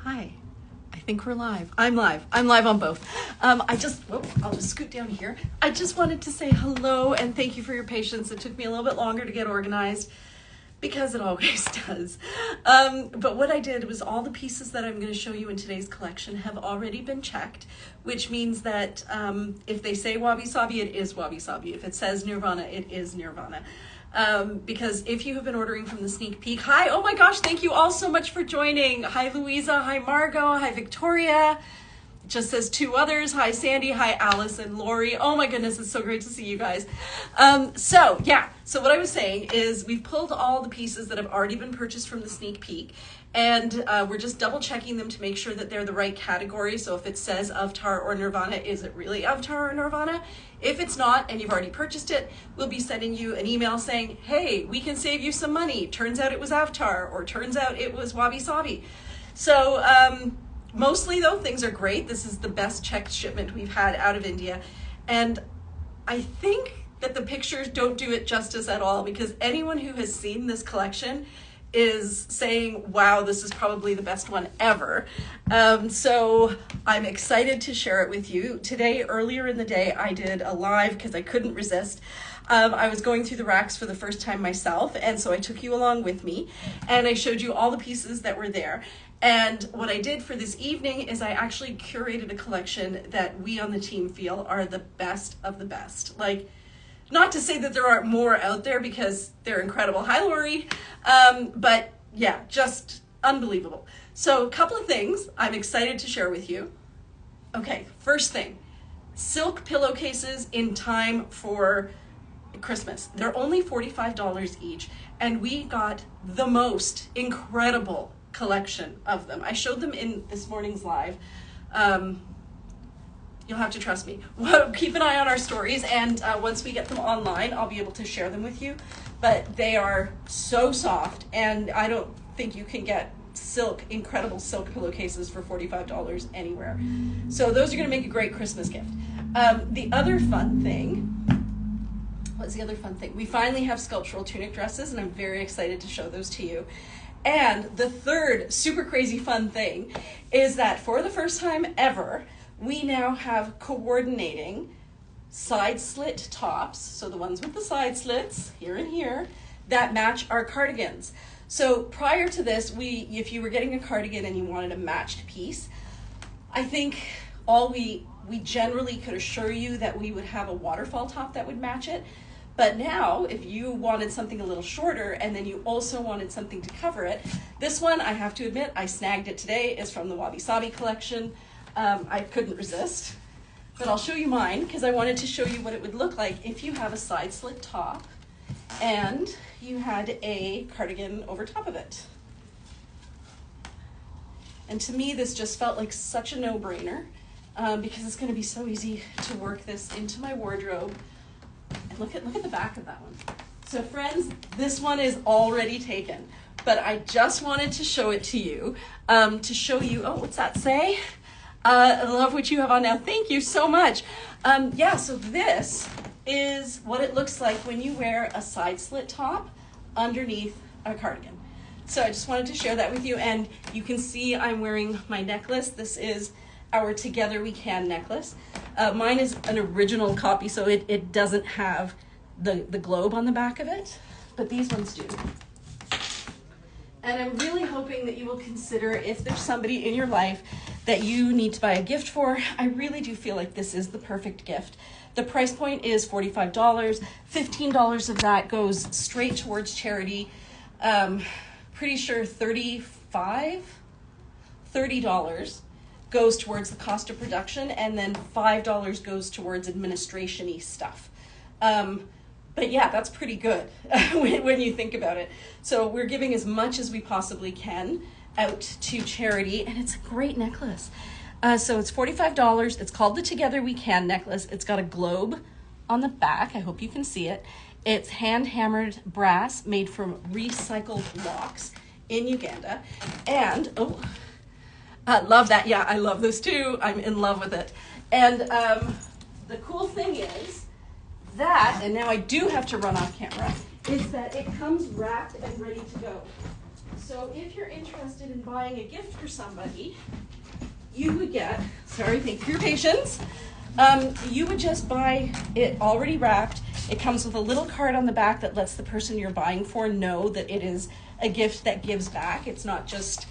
Hi, I think we're live. I'm live. I'm live on both. I'll just scoot down here. I just wanted to say hello and thank you for your patience. It took me a little bit longer to get organized because it always does. But what I did was all the pieces that I'm going to show you in today's collection have already been checked, which means that if they say wabi sabi, it is wabi sabi. If it says nirvana, it is nirvana. Because if you have been ordering from the sneak peek, hi, oh my gosh, thank you all so much for joining. Hi, Louisa, hi, Margot, hi, Victoria. It just says two others. Hi, Sandy, hi, Alice and Lori. Oh my goodness, it's so great to see you guys. So what I was saying is we've pulled all the pieces that have already been purchased from the sneak peek, and we're just double checking them to make sure that they're the right category. So if it says Avatar or Nirvana, is it really Avatar or Nirvana? If it's not, and you've already purchased it, we'll be sending you an email saying, hey, we can save you some money. Turns out it was Avatar, or turns out it was Wabi Sabi. So mostly though, things are great. This is the best checked shipment we've had out of India. And I think that the pictures don't do it justice at all, because anyone who has seen this collection is saying, wow, this is probably the best one ever. So I'm excited to share it with you. Today, earlier in the day, I did a live because I couldn't resist. I was going through the racks for the first time myself, and so I took you along with me, and I showed you all the pieces that were there. And what I did for this evening is I actually curated a collection that we on the team feel are the best of the best. Like, not to say that there aren't more out there, because they're incredible. Hi, Lori. But yeah, just unbelievable. So a couple of things I'm excited to share with you. Okay, first thing, silk pillowcases in time for Christmas. They're only $45 each, and we got the most incredible collection of them. I showed them in this morning's live. You'll have to trust me. Keep an eye on our stories, and once we get them online, I'll be able to share them with you. But they are so soft, and I don't think you can get incredible silk pillowcases for $45 anywhere. So those are gonna make a great Christmas gift. The other fun thing, what's the other fun thing? We finally have sculptural tunic dresses, and I'm very excited to show those to you. And the third super crazy fun thing is that for the first time ever, we now have coordinating side slit tops, so the ones with the side slits here and here, that match our cardigans. So prior to this, if you were getting a cardigan and you wanted a matched piece, I think we generally could assure you that we would have a waterfall top that would match it. But now, if you wanted something a little shorter and then you also wanted something to cover it, this one, I have to admit, I snagged it today, is from the Wabi Sabi collection. I couldn't resist, but I'll show you mine because I wanted to show you what it would look like if you have a side slit top and you had a cardigan over top of it. And to me, this just felt like such a no-brainer because it's going to be so easy to work this into my wardrobe. And look at the back of that one. So friends, this one is already taken, but I just wanted to show it to you to show you, oh, what's that say? I love what you have on now. Thank you so much. So this is what it looks like when you wear a side slit top underneath a cardigan. So I just wanted to share that with you, and you can see I'm wearing my necklace. This is our Together We Can necklace. Mine is an original copy, so it doesn't have the globe on the back of it, but these ones do. And I'm really hoping that you will consider, if there's somebody in your life that you need to buy a gift for, I really do feel like this is the perfect gift. The price point is $45. $15 of that goes straight towards charity. Pretty sure $30 goes towards the cost of production, and then $5 goes towards administration-y stuff. But yeah, that's pretty good when you think about it. So we're giving as much as we possibly can out to charity, and it's a great necklace. So it's $45. It's called the Together We Can necklace. It's got a globe on the back. I hope you can see it. It's hand-hammered brass made from recycled locks in Uganda. And, oh, I love that. Yeah, I love this too. I'm in love with it. And the cool thing is that, and now I do have to run off camera, is that it comes wrapped and ready to go. So if you're interested in buying a gift for somebody, you would get, sorry, thank you for your patience. You would just buy it already wrapped. It comes with a little card on the back that lets the person you're buying for know that it is a gift that gives back. It's not just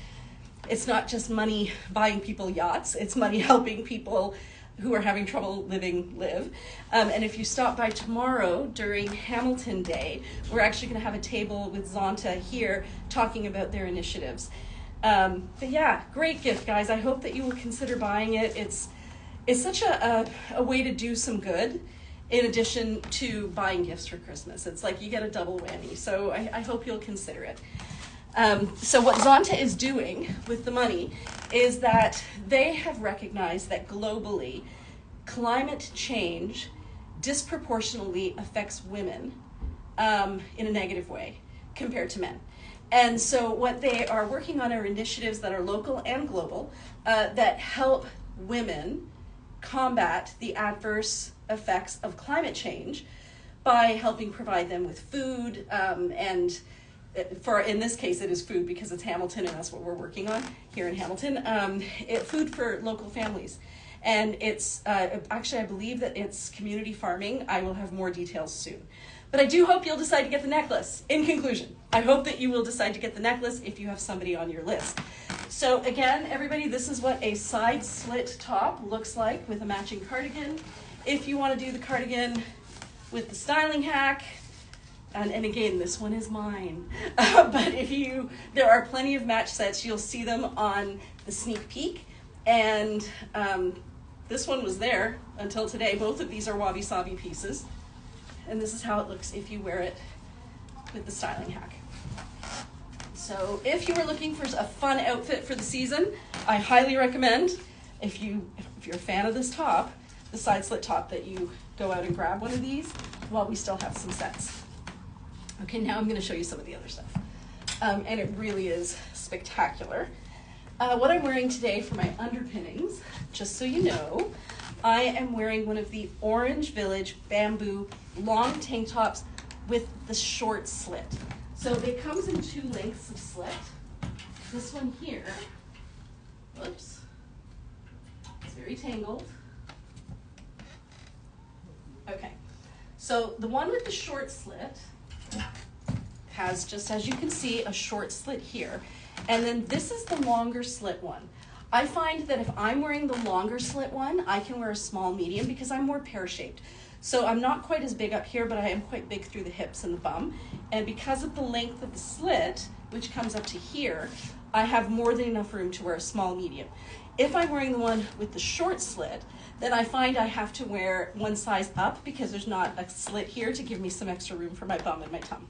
money buying people yachts. It's money helping people who are having trouble live. And if you stop by tomorrow during Hamilton Day, we're actually going to have a table with Zonta here talking about their initiatives. But yeah, great gift, guys. I hope that you will consider buying it. It's such a way to do some good in addition to buying gifts for Christmas. It's like you get a double whammy. So I hope you'll consider it. So what Zonta is doing with the money is that they have recognized that globally, climate change disproportionately affects women in a negative way compared to men. And so what they are working on are initiatives that are local and global that help women combat the adverse effects of climate change by helping provide them with food and in this case, it is food because it's Hamilton and that's what we're working on here in Hamilton. Food for local families. And it's, actually I believe that it's community farming. I will have more details soon. But I do hope you'll decide to get the necklace. In conclusion, I hope that you will decide to get the necklace if you have somebody on your list. So again, everybody, this is what a side slit top looks like with a matching cardigan. If you want to do the cardigan with the styling hack, and again, this one is mine. But there are plenty of match sets. You'll see them on the sneak peek. And this one was there until today. Both of these are wabi-sabi pieces. And this is how it looks if you wear it with the styling hack. So if you were looking for a fun outfit for the season, I highly recommend, if you're a fan of this top, the side slit top, that you go out and grab one of these while we still have some sets. Okay, now I'm going to show you some of the other stuff. And it really is spectacular. What I'm wearing today for my underpinnings, just so you know, I am wearing one of the Orange Village bamboo long tank tops with the short slit. So it comes in 2 lengths of slit. This one here, whoops, it's very tangled. Okay, so the one with the short slit has, just as you can see, a short slit here. And then this is the longer slit one. I find that if I'm wearing the longer slit one, I can wear a small medium because I'm more pear-shaped. So I'm not quite as big up here, but I am quite big through the hips and the bum. And because of the length of the slit, which comes up to here, I have more than enough room to wear a small medium. If I'm wearing the one with the short slit, then I find I have to wear one size up because there's not a slit here to give me some extra room for my bum and my tum.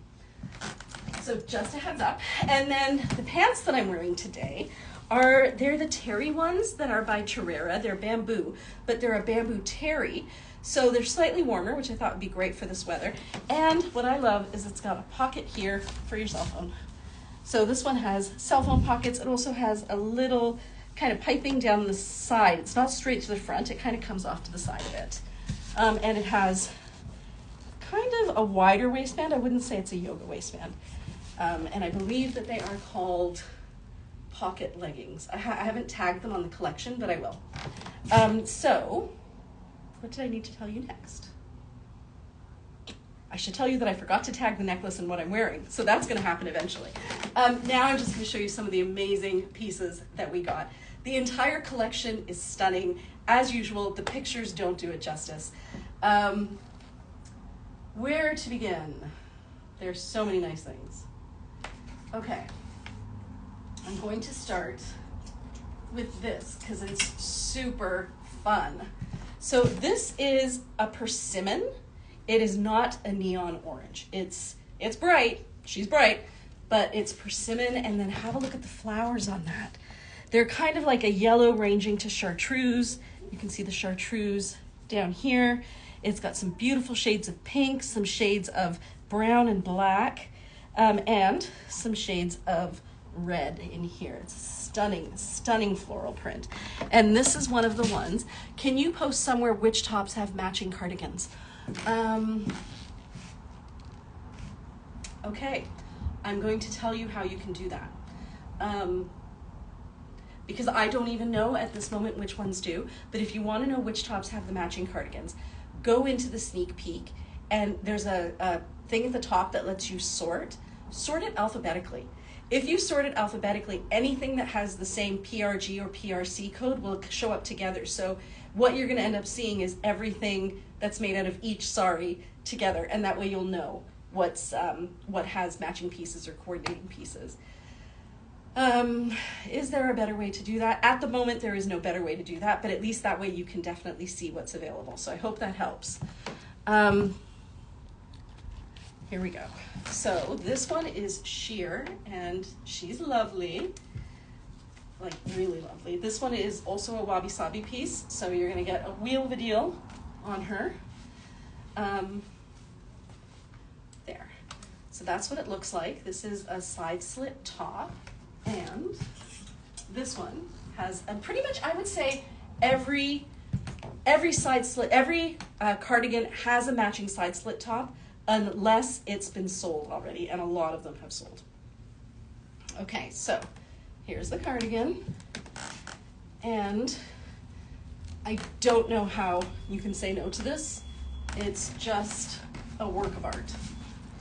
So just a heads up. And then the pants that I'm wearing today they're the terry ones that are by Terrera. They're bamboo, but they're a bamboo terry. So they're slightly warmer, which I thought would be great for this weather. And what I love is it's got a pocket here for your cell phone. So this one has cell phone pockets. It also has a little kind of piping down the side. It's not straight to the front. It kind of comes off to the side of it. And it has kind of a wider waistband. I wouldn't say it's a yoga waistband. And I believe that they are called pocket leggings. I haven't tagged them on the collection, but I will. So what did I need to tell you next? I should tell you that I forgot to tag the necklace and what I'm wearing. So that's going to happen eventually. Now I'm just going to show you some of the amazing pieces that we got. The entire collection is stunning. As usual, the pictures don't do it justice. Where to begin? There's so many nice things. Okay, I'm going to start with this because it's super fun. So this is a persimmon. It is not a neon orange. It's bright, she's bright, but it's persimmon, and then have a look at the flowers on that. They're kind of like a yellow ranging to chartreuse. You can see the chartreuse down here. It's got some beautiful shades of pink, some shades of brown and black, and some shades of red in here. It's a stunning, stunning floral print. And this is one of the ones. Can you post somewhere which tops have matching cardigans? Okay, I'm going to tell you how you can do that. because I don't even know at this moment which ones do, but if you want to know which tops have the matching cardigans, go into the sneak peek, and there's a thing at the top that lets you sort it alphabetically. If you sort it alphabetically, anything that has the same PRG or PRC code will show up together. So what you're going to end up seeing is everything that's made out of each sari together, and that way you'll know what has matching pieces or coordinating pieces. Is there a better way to do that? At the moment, there is no better way to do that, but at least that way you can definitely see what's available. So I hope that helps. Here we go. So this one is sheer, and she's lovely, like really lovely. This one is also a wabi-sabi piece, so you're gonna get a wheel of a deal on her. There. So that's what it looks like. This is a side slit top. And this one has a pretty much, I would say, every side slit, every cardigan has a matching side slit top, unless it's been sold already, and a lot of them have sold. Okay, so here's the cardigan, and I don't know how you can say no to this. It's just a work of art.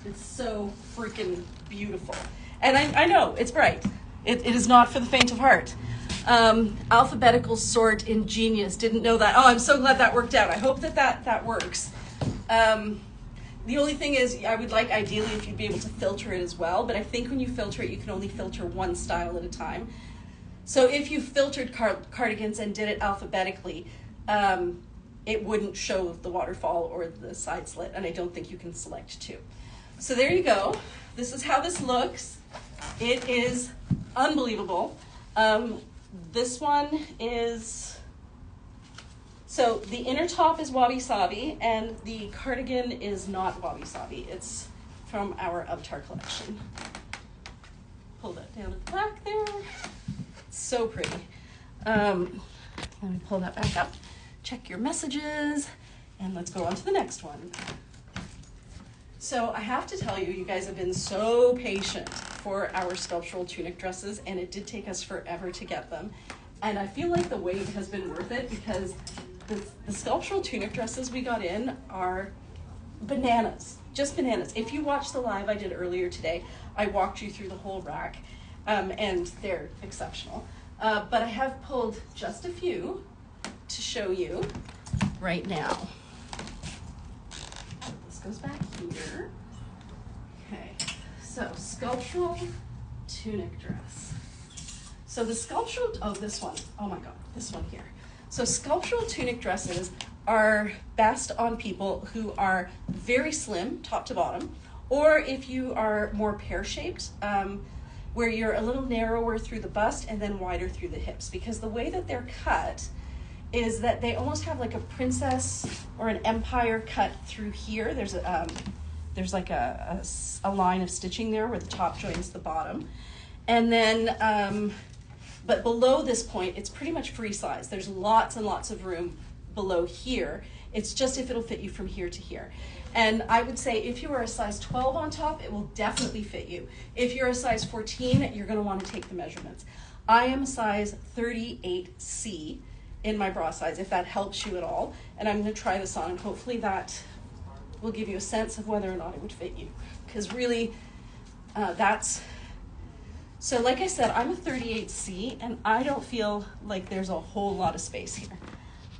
It's so freaking beautiful. And I know, it's bright. It is not for the faint of heart. Alphabetical sort, ingenious, didn't know that. Oh, I'm so glad that worked out. I hope that works. The only thing is, I would like ideally if you'd be able to filter it as well, but I think when you filter it, you can only filter one style at a time. So if you filtered cardigans and did it alphabetically, it wouldn't show the waterfall or the side slit, and I don't think you can select two. So there you go. This is how this looks. It is unbelievable. This one is, so the inner top is wabi-sabi, and the cardigan is not wabi-sabi. It's from our Avatar collection. Pull that down at the back there. It's so pretty. Let me pull that back up. Check your messages, and let's go on to the next one. So I have to tell you, you guys have been so patient for our sculptural tunic dresses, and it did take us forever to get them. And I feel like the wait has been worth it, because the sculptural tunic dresses we got in are bananas, just bananas. If you watched the live I did earlier today, I walked you through the whole rack, and they're exceptional. But I have pulled just a few to show you right now. This goes back here. Okay, so sculptural tunic dress. So the sculptural, oh, this one, oh my God, this one here. So sculptural tunic dresses are best on people who are very slim, top to bottom, or if you are more pear-shaped, where you're a little narrower through the bust and then wider through the hips, because the way that they're cut is that they almost have like a princess or an empire cut through here. There's like a line of stitching there where the top joins the bottom. And then, but below this point, it's pretty much free size. There's lots and lots of room below here. It's just if it'll fit you from here to here. And I would say if you are a size 12 on top, it will definitely fit you. If you're a size 14, you're gonna wanna take the measurements. I am a size 38C in my bra size, if that helps you at all. And I'm gonna try this on, and hopefully that will give you a sense of whether or not it would fit you. Because really, so like I said, I'm a 38C, and I don't feel like there's a whole lot of space here.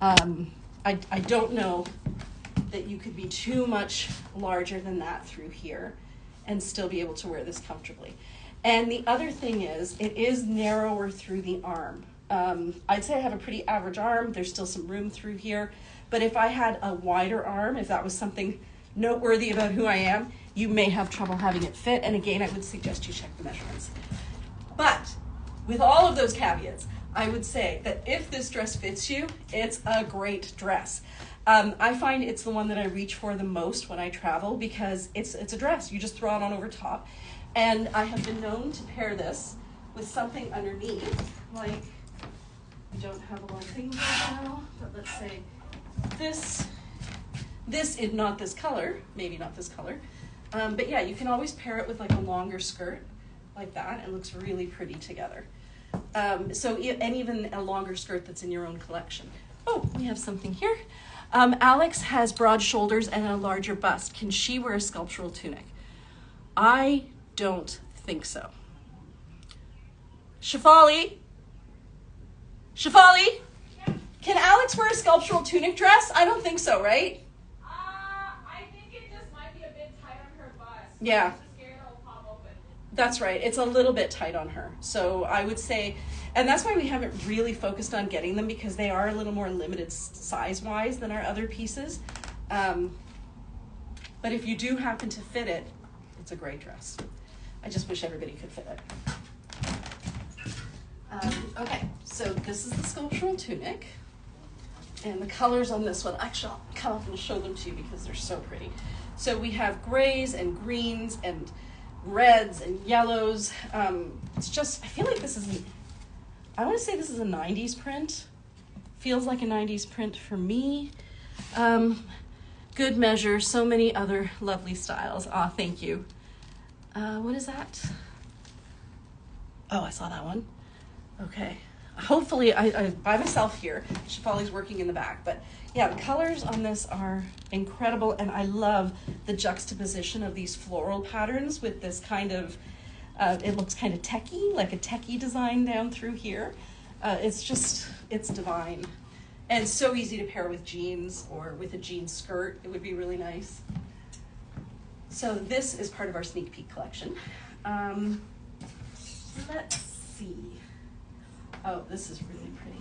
I don't know that you could be too much larger than that through here and still be able to wear this comfortably. And the other thing is, it is narrower through the arm. I'd say I have a pretty average arm. There's still some room through here. But if I had a wider arm, if that was something noteworthy about who I am, you may have trouble having it fit. And again, I would suggest you check the measurements. But with all of those caveats, I would say that if this dress fits you, it's a great dress. I find it's the one that I reach for the most when I travel, because it's a dress. You just throw it on over top. And I have been known to pair this with something underneath, like, I don't have a lot of things right now, but let's say this is not this color, maybe not this color, but yeah, you can always pair it with like a longer skirt like that and looks really pretty together. And even a longer skirt that's in your own collection. Oh, we have something here. Alex has broad shoulders and a larger bust. Can she wear a sculptural tunic? I don't think so. Shafali? Shafali? Yeah. Can Alex wear a sculptural tunic dress? I don't think so, right? I think it just might be a bit tight on her bust. Yeah. I'm just scared it'll pop open. That's right. It's a little bit tight on her. So I would say, and that's why we haven't really focused on getting them, because they are a little more limited size-wise than our other pieces. But if you do happen to fit it, it's a great dress. I just wish everybody could fit it. Okay, so this is the sculptural tunic. And the colors on this one, actually I'll come up and show them to you because they're so pretty. So we have grays and greens and reds and yellows. It's just, I feel like this is, I want to say this is a 90s print. Feels like a 90s print for me. Good measure, so many other lovely styles. Ah, thank you. What is that? Oh, I saw that one. Okay. Hopefully, I by myself here. Shafali's working in the back. But yeah, the colors on this are incredible. And I love the juxtaposition of these floral patterns with this kind of, it looks kind of techie, like a techie design down through here. It's divine. And so easy to pair with jeans or with a jean skirt. It would be really nice. So this is part of our sneak peek collection. Let's see. Oh, this is really pretty.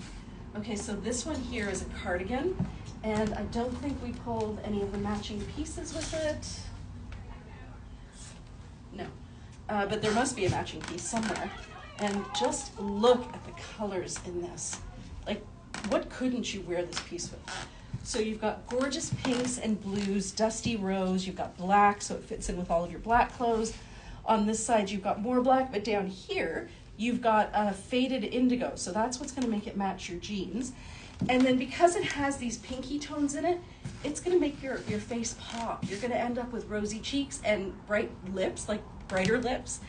Okay, so this one here is a cardigan, and I don't think we pulled any of the matching pieces with it. No, but there must be a matching piece somewhere. And just look at the colors in this. Like, what couldn't you wear this piece with? So you've got gorgeous pinks and blues, dusty rose, you've got black, so it fits in with all of your black clothes. On this side, you've got more black, but down here, you've got faded indigo, so that's what's gonna make it match your jeans. And then because it has these pinky tones in it, it's gonna make your face pop. You're gonna end up with rosy cheeks and bright lips, like brighter lips.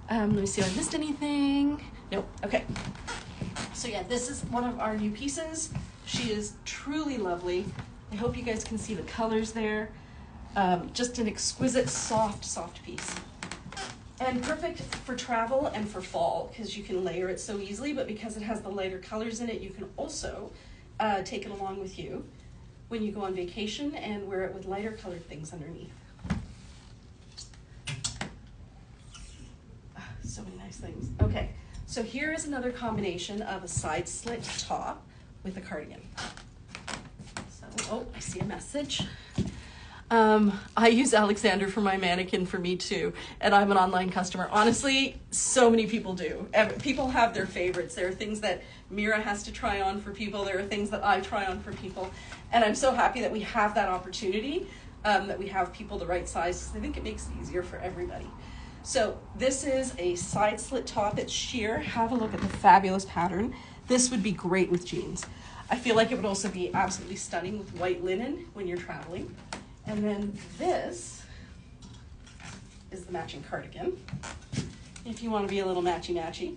Let me see if I missed anything. Nope, okay. So yeah, this is one of our new pieces. She is truly lovely. I hope you guys can see the colors there. Just an exquisite, soft piece. And perfect for travel and for fall, because you can layer it so easily, but because it has the lighter colors in it, you can also take it along with you when you go on vacation and wear it with lighter colored things underneath. So many nice things. Okay, so here is another combination of a side slit top with a cardigan. So, oh, I see a message. I use Alexander for my mannequin for me too, and I'm an online customer. Honestly, so many people do. People have their favorites. There are things that Mira has to try on for people. There are things that I try on for people. And I'm so happy that we have that opportunity, that we have people the right size. I think it makes it easier for everybody. So this is a side slit top. It's sheer. Have a look at the fabulous pattern. This would be great with jeans. I feel like it would also be absolutely stunning with white linen when you're traveling. And then this is the matching cardigan, if you want to be a little matchy-matchy,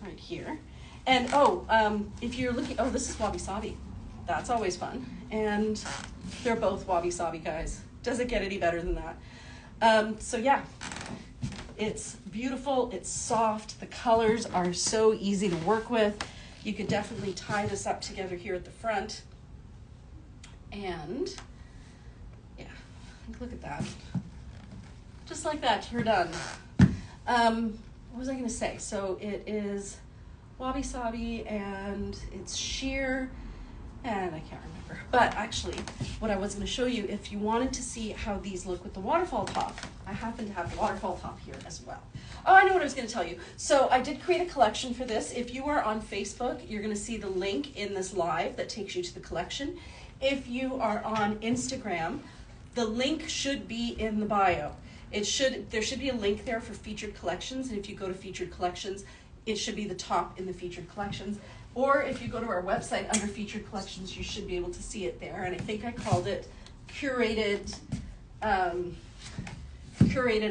right here. And if you're looking, this is Wabi Sabi. That's always fun. And they're both Wabi Sabi, guys. Does it get any better than that? So yeah, it's beautiful, it's soft, the colors are so easy to work with. You could definitely tie this up together here at the front. And look at that. Just like that, you're done. What was I gonna say? So it is Wabi Sabi and it's sheer, and I can't remember. But actually, what I was gonna show you, if you wanted to see how these look with the waterfall top, I happen to have the waterfall top here as well. Oh, I know what I was gonna tell you. So I did create a collection for this. If you are on Facebook, you're gonna see the link in this live that takes you to the collection. If you are on Instagram, the link should be in the bio. There should be a link there for featured collections, and if you go to featured collections, it should be the top in the featured collections. Or if you go to our website under featured collections, you should be able to see it there. And I think I called it curated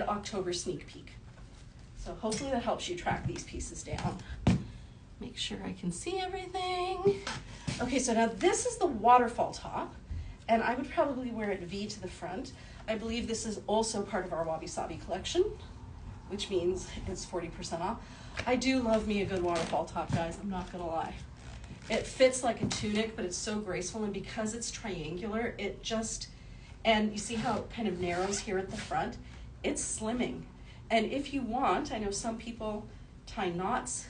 October sneak peek. So hopefully that helps you track these pieces down. Make sure I can see everything. Okay, so now this is the waterfall top, and I would probably wear it V to the front. I believe this is also part of our Wabi Sabi collection, which means it's 40% off. I do love me a good waterfall top, guys, I'm not gonna lie. It fits like a tunic, but it's so graceful, and because it's triangular, it just, and you see how it kind of narrows here at the front? It's slimming. And if you want, I know some people tie knots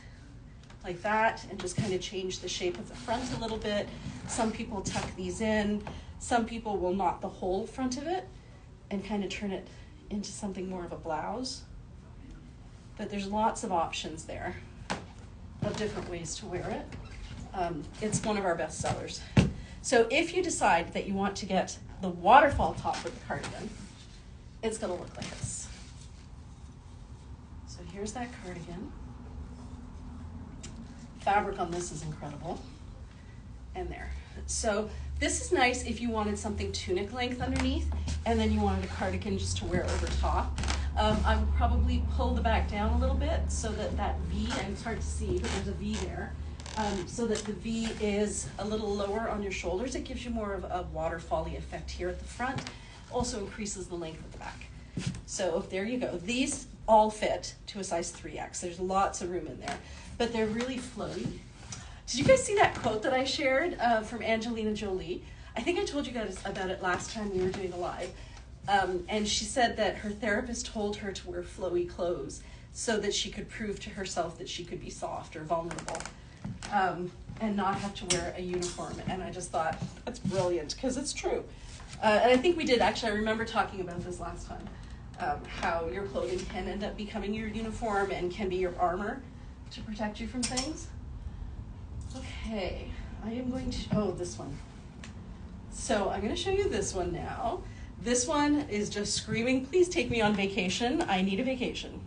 like that and just kind of change the shape of the front a little bit. Some people tuck these in. Some people will knot the whole front of it and kind of turn it into something more of a blouse. But there's lots of options there of different ways to wear it. It's one of our best sellers. So if you decide that you want to get the waterfall top with the cardigan, it's gonna look like this. So here's that cardigan. Fabric on this is incredible. And there. So this is nice if you wanted something tunic length underneath and then you wanted a cardigan just to wear over top. I would probably pull the back down a little bit so that that V, and it's hard to see, but there's a V there, so that the V is a little lower on your shoulders. It gives you more of a waterfall-y effect here at the front. Also increases the length at the back. So there you go. These all fit to a size 3X. There's lots of room in there, but they're really flowy. Did you guys see that quote that I shared from Angelina Jolie? I think I told you guys about it last time we were doing a live. And she said that her therapist told her to wear flowy clothes so that she could prove to herself that she could be soft or vulnerable, and not have to wear a uniform. And I just thought, that's brilliant, because it's true. And I think we did, actually, I remember talking about this last time, how your clothing can end up becoming your uniform and can be your armor to protect you from things. Okay, I am going to, oh, this one. So I'm going to show you this one now. This one is just screaming, please take me on vacation. I need a vacation.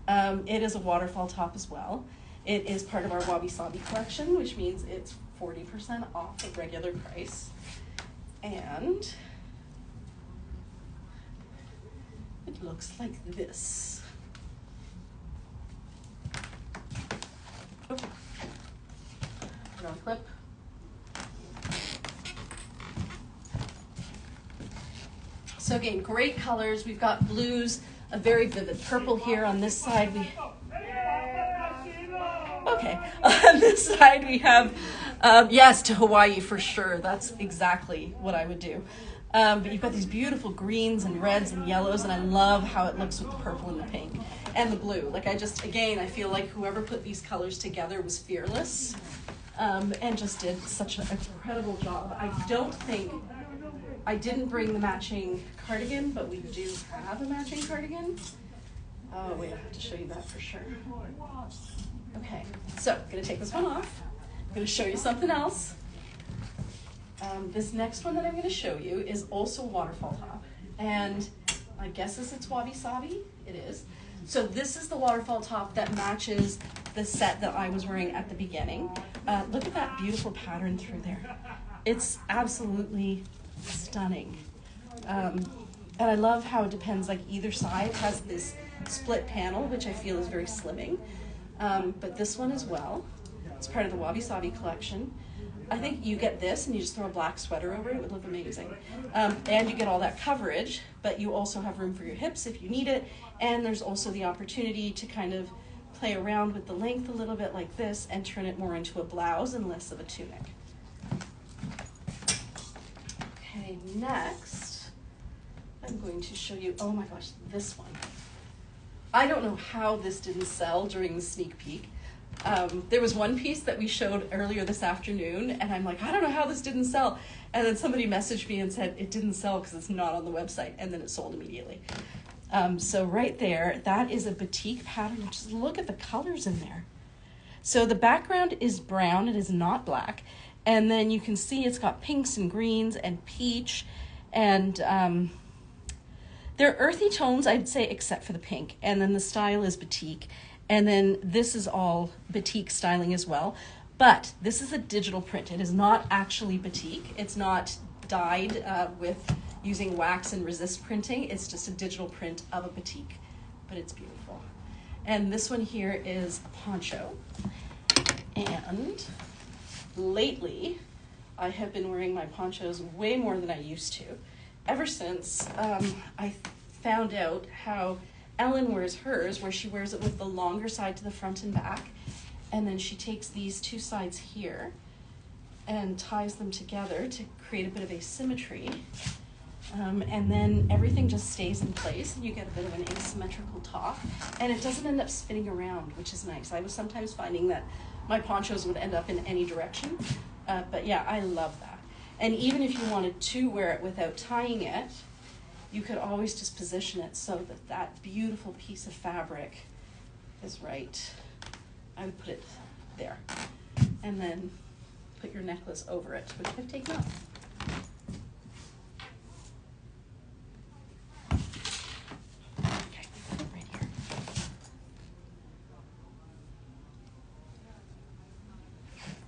It is a waterfall top as well. It is part of our Wabi Sabi collection, which means it's 40% off the regular price. And it looks like this. Oh. Put on clip. So again, great colors. We've got blues, a very vivid purple here on this side. Okay, on this side we have, yes, to Hawaii for sure. That's exactly what I would do. But you've got these beautiful greens and reds and yellows, and I love how it looks with the purple and the pink and the blue. Like I feel like whoever put these colors together was fearless, and just did such an incredible job. I didn't bring the matching cardigan, but we do have a matching cardigan. Oh wait, I have to show you that for sure. Okay, so I'm gonna take this one off. I'm gonna show you something else. This next one that I'm gonna show you is also a waterfall top. And my guess is it's Wabi Sabi, it is. So this is the waterfall top that matches the set that I was wearing at the beginning. Look at that beautiful pattern through there. It's absolutely stunning. And I love how it depends, like either side has this split panel, which I feel is very slimming. But this one as well, it's part of the Wabi Sabi collection. I think you get this and you just throw a black sweater over it, it would look amazing. And you get all that coverage, but you also have room for your hips if you need it. And there's also the opportunity to kind of play around with the length a little bit like this and turn it more into a blouse and less of a tunic. Okay, next, I'm going to show you, oh my gosh, this one. I don't know how this didn't sell during the sneak peek. There was one piece that we showed earlier this afternoon, and I'm like, I don't know how this didn't sell. And then somebody messaged me and said, it didn't sell because it's not on the website, and then it sold immediately. So right there, that is a batik pattern. Just look at the colors in there. So the background is brown, it is not black. And then you can see it's got pinks and greens and peach, and they're earthy tones, I'd say, except for the pink. And then the style is batik. And then this is all batik styling as well. But this is a digital print. It is not actually batik. It's not dyed with using wax and resist printing. It's just a digital print of a batik. But it's beautiful. And this one here is a poncho. And lately, I have been wearing my ponchos way more than I used to. Ever since I found out how Ellen wears hers, where she wears it with the longer side to the front and back, and then she takes these two sides here and ties them together to create a bit of asymmetry. And then everything just stays in place and you get a bit of an asymmetrical top, and it doesn't end up spinning around, which is nice. I was sometimes finding that my ponchos would end up in any direction, but yeah, I love that. And even if you wanted to wear it without tying it, you could always just position it so that that beautiful piece of fabric is right. I would put it there, and then put your necklace over it, which I've taken off. Okay, put it right here.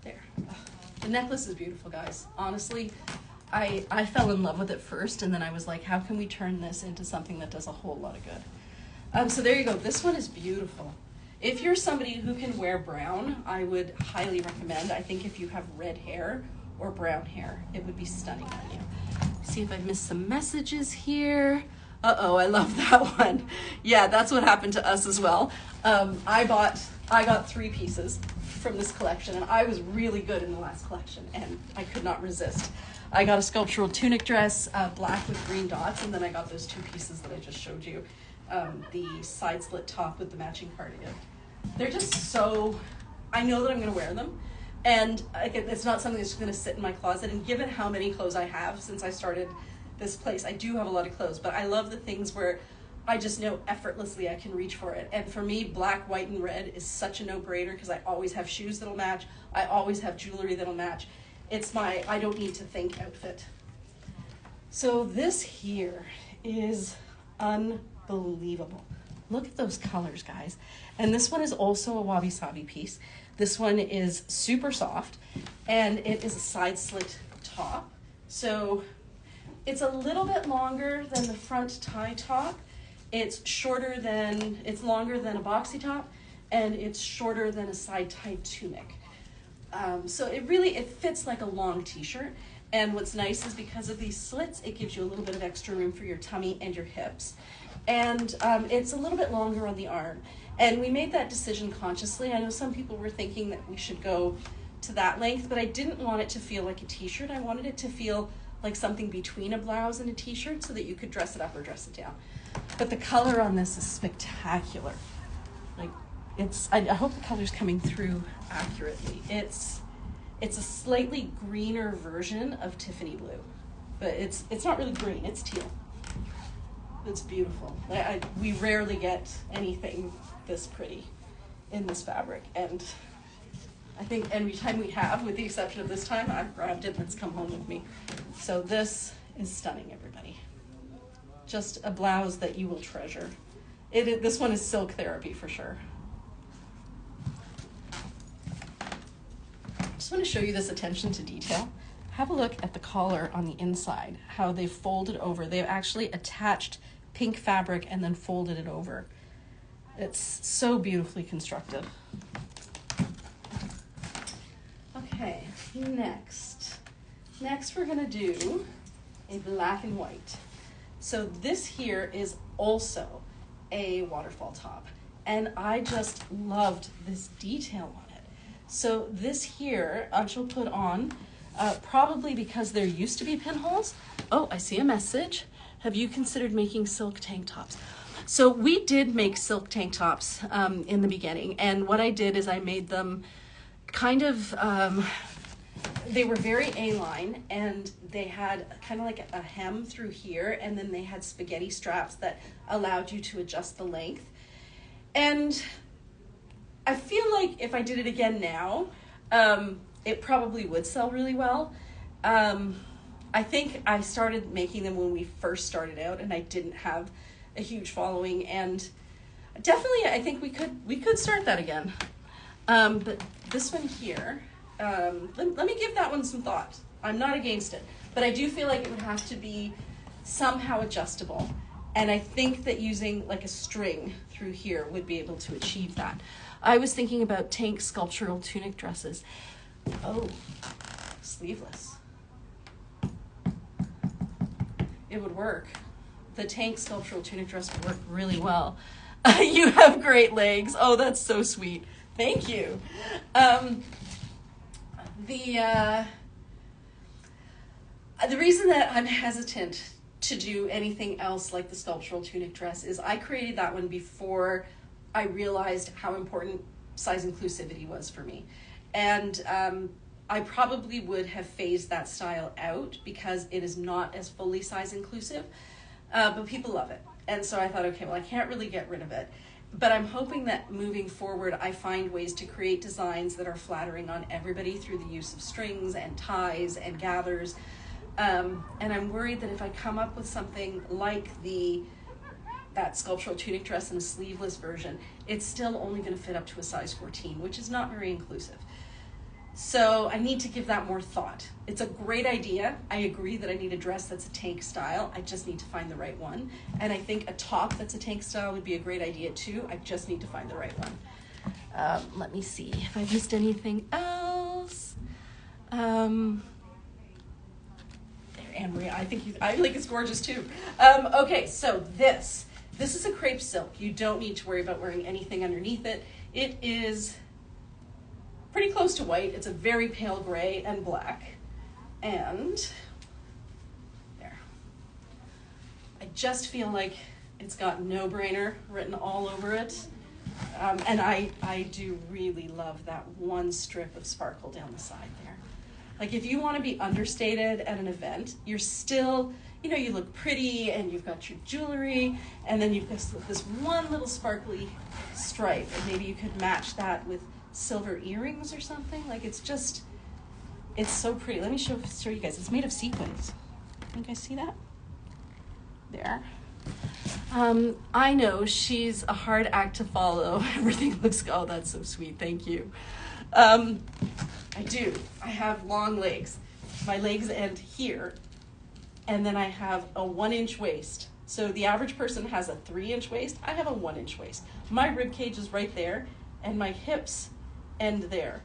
There. Oh, the necklace is beautiful, guys. Honestly, I fell in love with it first, and then I was like, how can we turn this into something that does a whole lot of good? So there you go. This one is beautiful. If you're somebody who can wear brown, I would highly recommend. I think if you have red hair or brown hair, it would be stunning on you. See if I missed some messages here. Uh-oh, I love that one. Yeah, that's what happened to us as well. I got 3 pieces from this collection, and I was really good in the last collection, and I could not resist. I got a sculptural tunic dress, black with green dots, and then I got those 2 pieces that I just showed you. The side slit top with the matching cardigan. They're just so, I know that I'm going to wear them, and it's not something that's going to sit in my closet. And given how many clothes I have since I started this place, I do have a lot of clothes, but I love the things where I just know effortlessly I can reach for it. And for me, black, white, and red is such a no-brainer because I always have shoes that'll match. I always have jewelry that'll match. It's my I don't need to think outfit. So this here is unbelievable. Look at those colors, guys. And this one is also a wabi-sabi piece. This one is super soft, and it is a side slit top. So it's a little bit longer than the front tie top. It's longer than a boxy top, and it's shorter than a side tie tunic. So it fits like a long t-shirt. And what's nice is because of these slits, it gives you a little bit of extra room for your tummy and your hips. And it's a little bit longer on the arm. And we made that decision consciously. I know some people were thinking that we should go to that length, but I didn't want it to feel like a t-shirt. I wanted it to feel like something between a blouse and a t-shirt so that you could dress it up or dress it down. But the color on this is spectacular. Like, I hope the color's coming through accurately. It's a slightly greener version of Tiffany blue, but it's not really green, it's teal. It's beautiful. We rarely get anything this pretty in this fabric, and I think every time we have, with the exception of this time, I've grabbed it and it's come home with me. So this is stunning, everybody. Just a blouse that you will treasure. This one is silk therapy for sure. I just want to show you this attention to detail. Have a look at the collar on the inside, how they've folded over. They've actually attached pink fabric and then folded it over. It's so beautifully constructed. Okay, next we're gonna do a black and white. So this here is also a waterfall top, and I just loved this detail on it. So this here, I shall put on, probably because there used to be pinholes. Oh, I see a message. Have you considered making silk tank tops? So we did make silk tank tops in the beginning, and what I did is I made them kind of, they were very A-line, and they had kind of like a hem through here, and then they had spaghetti straps that allowed you to adjust the length. And I feel like if I did it again now, it probably would sell really well. I think I started making them when we first started out, and I didn't have a huge following, and definitely I think we could start that again. But this one here, let me give that one some thought. I'm not against it, but I do feel like it would have to be somehow adjustable. And I think that using like a string through here would be able to achieve that. I was thinking about tank sculptural tunic dresses. Oh, sleeveless. It would work. The tank sculptural tunic dress would work really well. You have great legs. Oh, that's so sweet. Thank you. The reason that I'm hesitant to do anything else like the sculptural tunic dress is I created that one before I realized how important size inclusivity was for me. And I probably would have phased that style out because it is not as fully size inclusive, but people love it. And so I thought, okay, well, I can't really get rid of it. But I'm hoping that moving forward, I find ways to create designs that are flattering on everybody through the use of strings and ties and gathers. And I'm worried that if I come up with something like that sculptural tunic dress in a sleeveless version, it's still only going to fit up to a size 14, which is not very inclusive. So I need to give that more thought. It's a great idea. I agree that I need a dress that's a tank style. I just need to find the right one. And I think a top that's a tank style would be a great idea too. I just need to find the right one. Let me see if I've missed anything else. Anne-Marie, I think it's gorgeous too. Okay, so this is a crepe silk. You don't need to worry about wearing anything underneath it. It is pretty close to white. It's a very pale gray and black. And there. I just feel like it's got no-brainer written all over it. And I do really love that one strip of sparkle down the side there. Like if you want to be understated at an event, you're still, you look pretty and you've got your jewelry and then you've got this one little sparkly stripe and maybe you could match that with silver earrings or something. Like it's so pretty. Let me show you guys. It's made of sequins. Can you guys see that? There. I know she's a hard act to follow. Everything looks, oh, that's so sweet. Thank you. I do. I have long legs. My legs end here, and then I have a 1-inch waist. So the average person has a 3-inch waist. I have a 1-inch waist. My rib cage is right there, and my hips end there.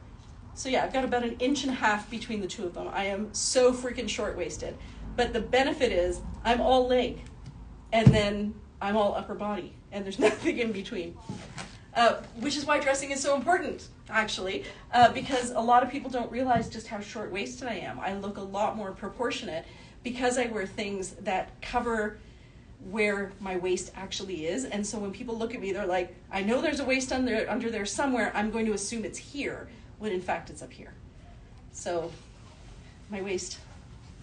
So yeah, I've got about 1.5 inches between the two of them. I am so freaking short-waisted. But the benefit is I'm all leg, and then I'm all upper body, and there's nothing in between. Which is why dressing is so important, actually, because a lot of people don't realize just how short-waisted I am. I look a lot more proportionate because I wear things that cover where my waist actually is. And so when people look at me, they're like, I know there's a waist under there somewhere. I'm going to assume it's here, when in fact it's up here. So my waist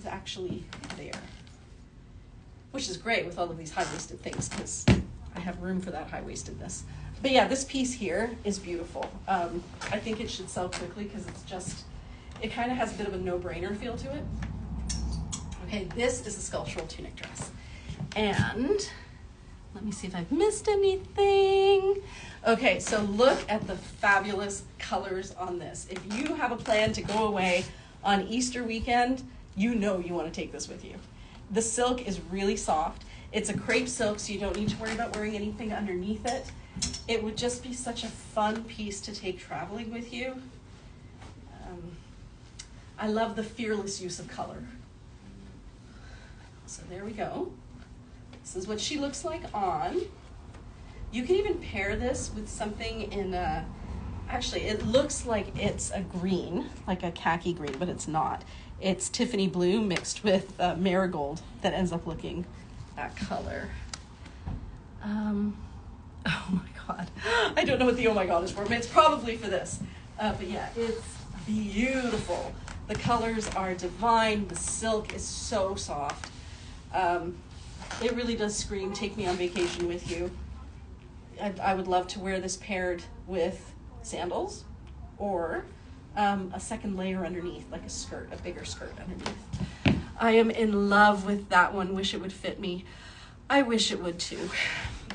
is actually there, which is great with all of these high-waisted things because I have room for that high-waistedness. But yeah, this piece here is beautiful. I think it should sell quickly because it kind of has a bit of a no-brainer feel to it. Okay, this is a sculptural tunic dress. And let me see if I've missed anything. Okay, so look at the fabulous colors on this. If you have a plan to go away on Easter weekend, you want to take this with you. The silk is really soft. It's a crepe silk, so you don't need to worry about wearing anything underneath it. It would just be such a fun piece to take traveling with you. I love the fearless use of color. So there we go. This is what she looks like on. You can even pair this with something in actually it looks like it's a green, like a khaki green, but it's not. It's Tiffany blue mixed with marigold that ends up looking that color. Oh my God. I don't know what the oh my God is for. I mean, it's probably for this. But yeah, it's beautiful. The colors are divine. The silk is so soft. It really does scream, take me on vacation with you. I would love to wear this paired with sandals or a second layer underneath, like a skirt, a bigger skirt underneath. I am in love with that one. Wish it would fit me. I wish it would too.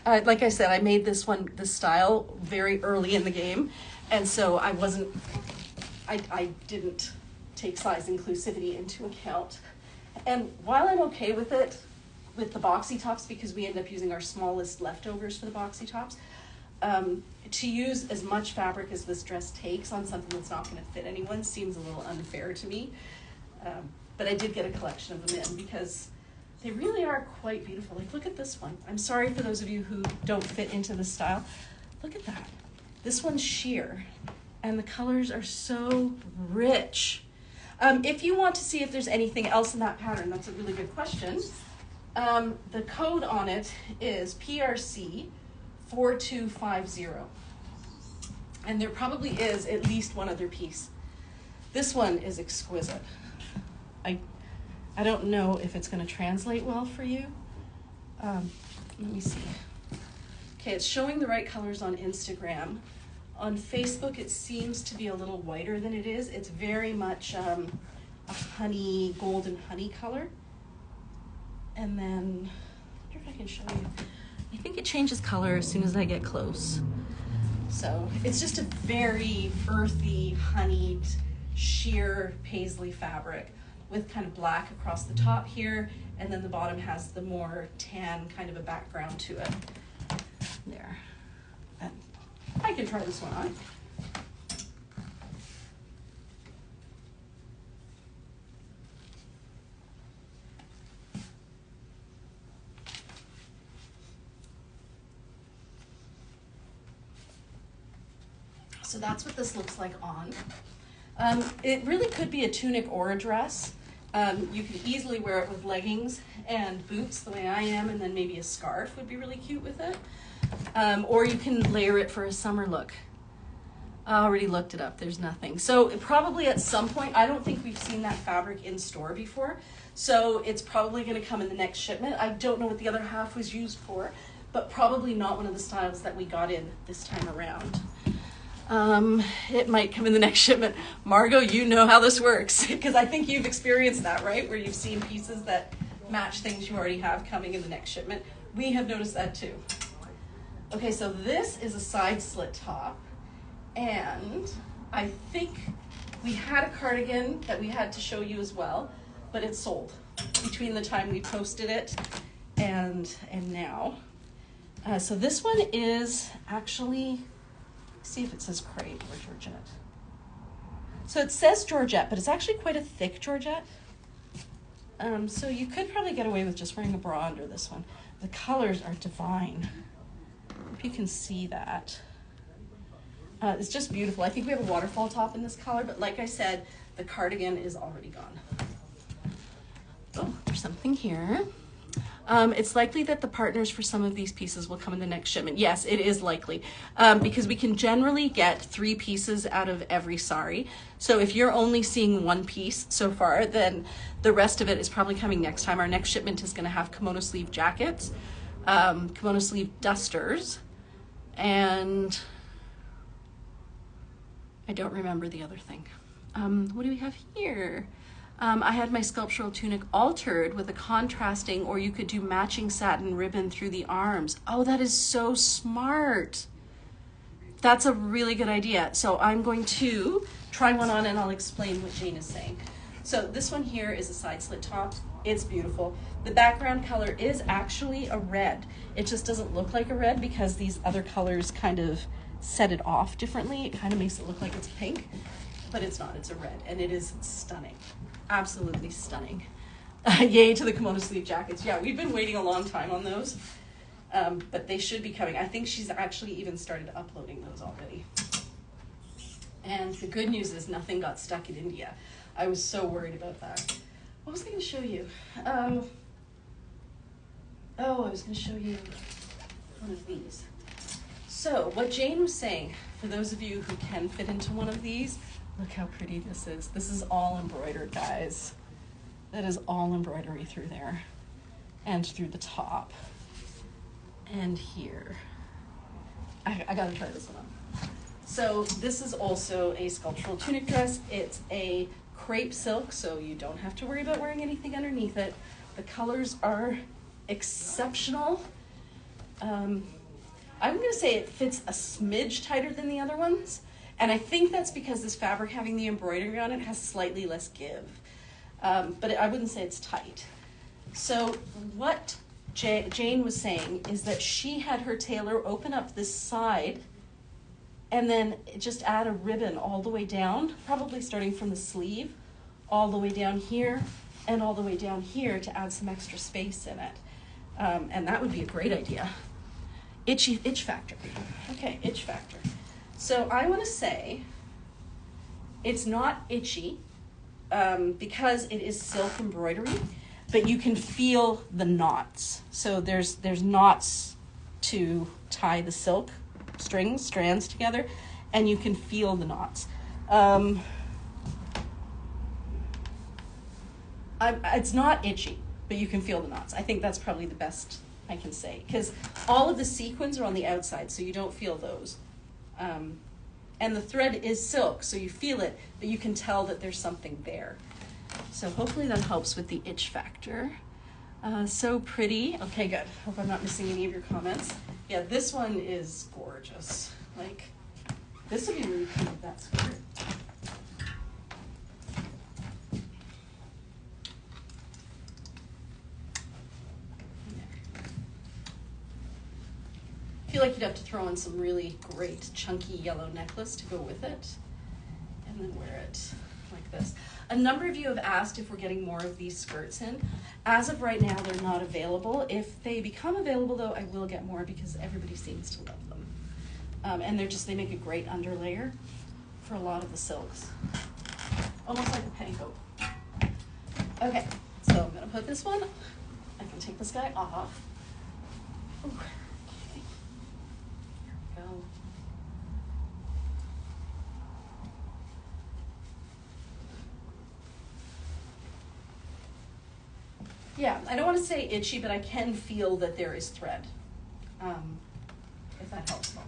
Like I said, I made this style very early in the game. And so I didn't take size inclusivity into account. And while I'm okay with it, with the boxy tops, because we end up using our smallest leftovers for the boxy tops, to use as much fabric as this dress takes on something that's not going to fit anyone seems a little unfair to me. But I did get a collection of them in because they really are quite beautiful. Like, look at this one. I'm sorry for those of you who don't fit into this style. Look at that. This one's sheer, and the colors are so rich. If you want to see if there's anything else in that pattern, that's a really good question. The code on it is PRC 4250. And there probably is at least one other piece. This one is exquisite. I don't know if it's going to translate well for you. Let me see. Okay, it's showing the right colors on Instagram. On Facebook, it seems to be a little whiter than it is. It's very much a honey, golden honey color. And then, I wonder if I can show you. I think it changes color as soon as I get close. So it's just a very earthy, honeyed, sheer paisley fabric with kind of black across the top here, and then the bottom has the more tan kind of a background to it. There. And I can try this one on. So that's what this looks like on. It really could be a tunic or a dress. You could easily wear it with leggings and boots the way I am, and then maybe a scarf would be really cute with it. Or you can layer it for a summer look. I already looked it up, there's nothing. So probably at some point, I don't think we've seen that fabric in store before, so it's probably gonna come in the next shipment. I don't know what the other half was used for, but probably not one of the styles that we got in this time around. It might come in the next shipment. Margot, you know how this works, because I think you've experienced that, right? Where you've seen pieces that match things you already have coming in the next shipment. We have noticed that too. Okay, so this is a side slit top, and I think we had a cardigan that we had to show you as well, but it sold between the time we posted it and now. So this one is actually, see if it says crepe or georgette. So it says georgette, but it's actually quite a thick georgette. So you could probably get away with just wearing a bra under this one. The colors are divine. If you can see that. It's just beautiful. I think we have a waterfall top in this color, but like I said, the cardigan is already gone. Oh, there's something here. It's likely that the partners for some of these pieces will come in the next shipment. Yes, it is likely, because we can generally get 3 pieces out of every sari. So if you're only seeing 1 piece so far, then the rest of it is probably coming next time. Our next shipment is going to have kimono sleeve jackets, kimono sleeve dusters, and I don't remember the other thing. What do we have here? I had my sculptural tunic altered with a contrasting, or you could do matching satin ribbon through the arms. Oh, that is so smart. That's a really good idea. So I'm going to try one on and I'll explain what Jane is saying. So this one here is a side slit top. It's beautiful. The background color is actually a red. It just doesn't look like a red because these other colors kind of set it off differently. It kind of makes it look like it's pink, but it's not, it's a red, and it is stunning. Absolutely stunning. Yay to the kimono sleeve jackets. Yeah, we've been waiting a long time on those, but they should be coming. I think she's actually even started uploading those already. And the good news is nothing got stuck in India. I was so worried about that. What was I going to show you? I was going to show you one of these. So what Jane was saying, for those of you who can fit into one of these, look how pretty this is. This is all embroidered, guys. That is all embroidery through there and through the top and here. I gotta try this one on. So this is also a sculptural tunic dress. It's a crepe silk, so you don't have to worry about wearing anything underneath it. The colors are exceptional. I'm gonna say it fits a smidge tighter than the other ones. And I think that's because this fabric having the embroidery on it has slightly less give. But I wouldn't say it's tight. So what Jane was saying is that she had her tailor open up this side and then just add a ribbon all the way down, probably starting from the sleeve, all the way down here and all the way down here to add some extra space in it. And that would be a great idea. Itch factor. Okay, itch factor. So I want to say it's not itchy because it is silk embroidery, but you can feel the knots. So there's knots to tie the silk strands together, and you can feel the knots. It's not itchy, but you can feel the knots. I think that's probably the best I can say, because all of the sequins are on the outside, so you don't feel those. And the thread is silk, so you feel it, but you can tell that there's something there. So hopefully that helps with the itch factor. So pretty. Okay, good. Hope I'm not missing any of your comments. Yeah, this one is gorgeous. Like, this would be really cool with that skirt. I feel like you'd have to throw on some really great chunky yellow necklace to go with it, and then wear it like this. A number of you have asked if we're getting more of these skirts in. As of right now, they're not available. If they become available, though, I will get more because everybody seems to love them. And they make a great underlayer for a lot of the silks. Almost like a petticoat. Okay, so I'm gonna put this one. I can take this guy off. Ooh. Okay. Here we go. Yeah, I don't want to say itchy, but I can feel that there is thread, if that helps them.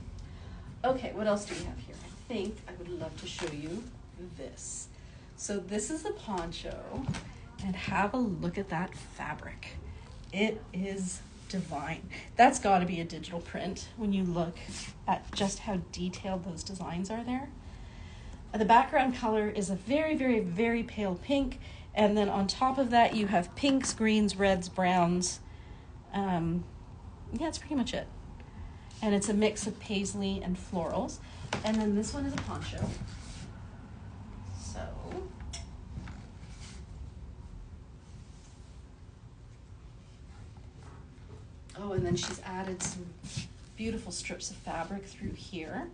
Okay, what else do we have here? I think I would love to show you this. So this is the poncho, and have a look at that fabric. It is divine. That's got to be a digital print when you look at just how detailed those designs are there. The background color is a very, very, very pale pink. And then on top of that, you have pinks, greens, reds, browns. Yeah, that's pretty much it. And it's a mix of paisley and florals. And then this one is a poncho. So, oh, and then she's added some beautiful strips of fabric through here.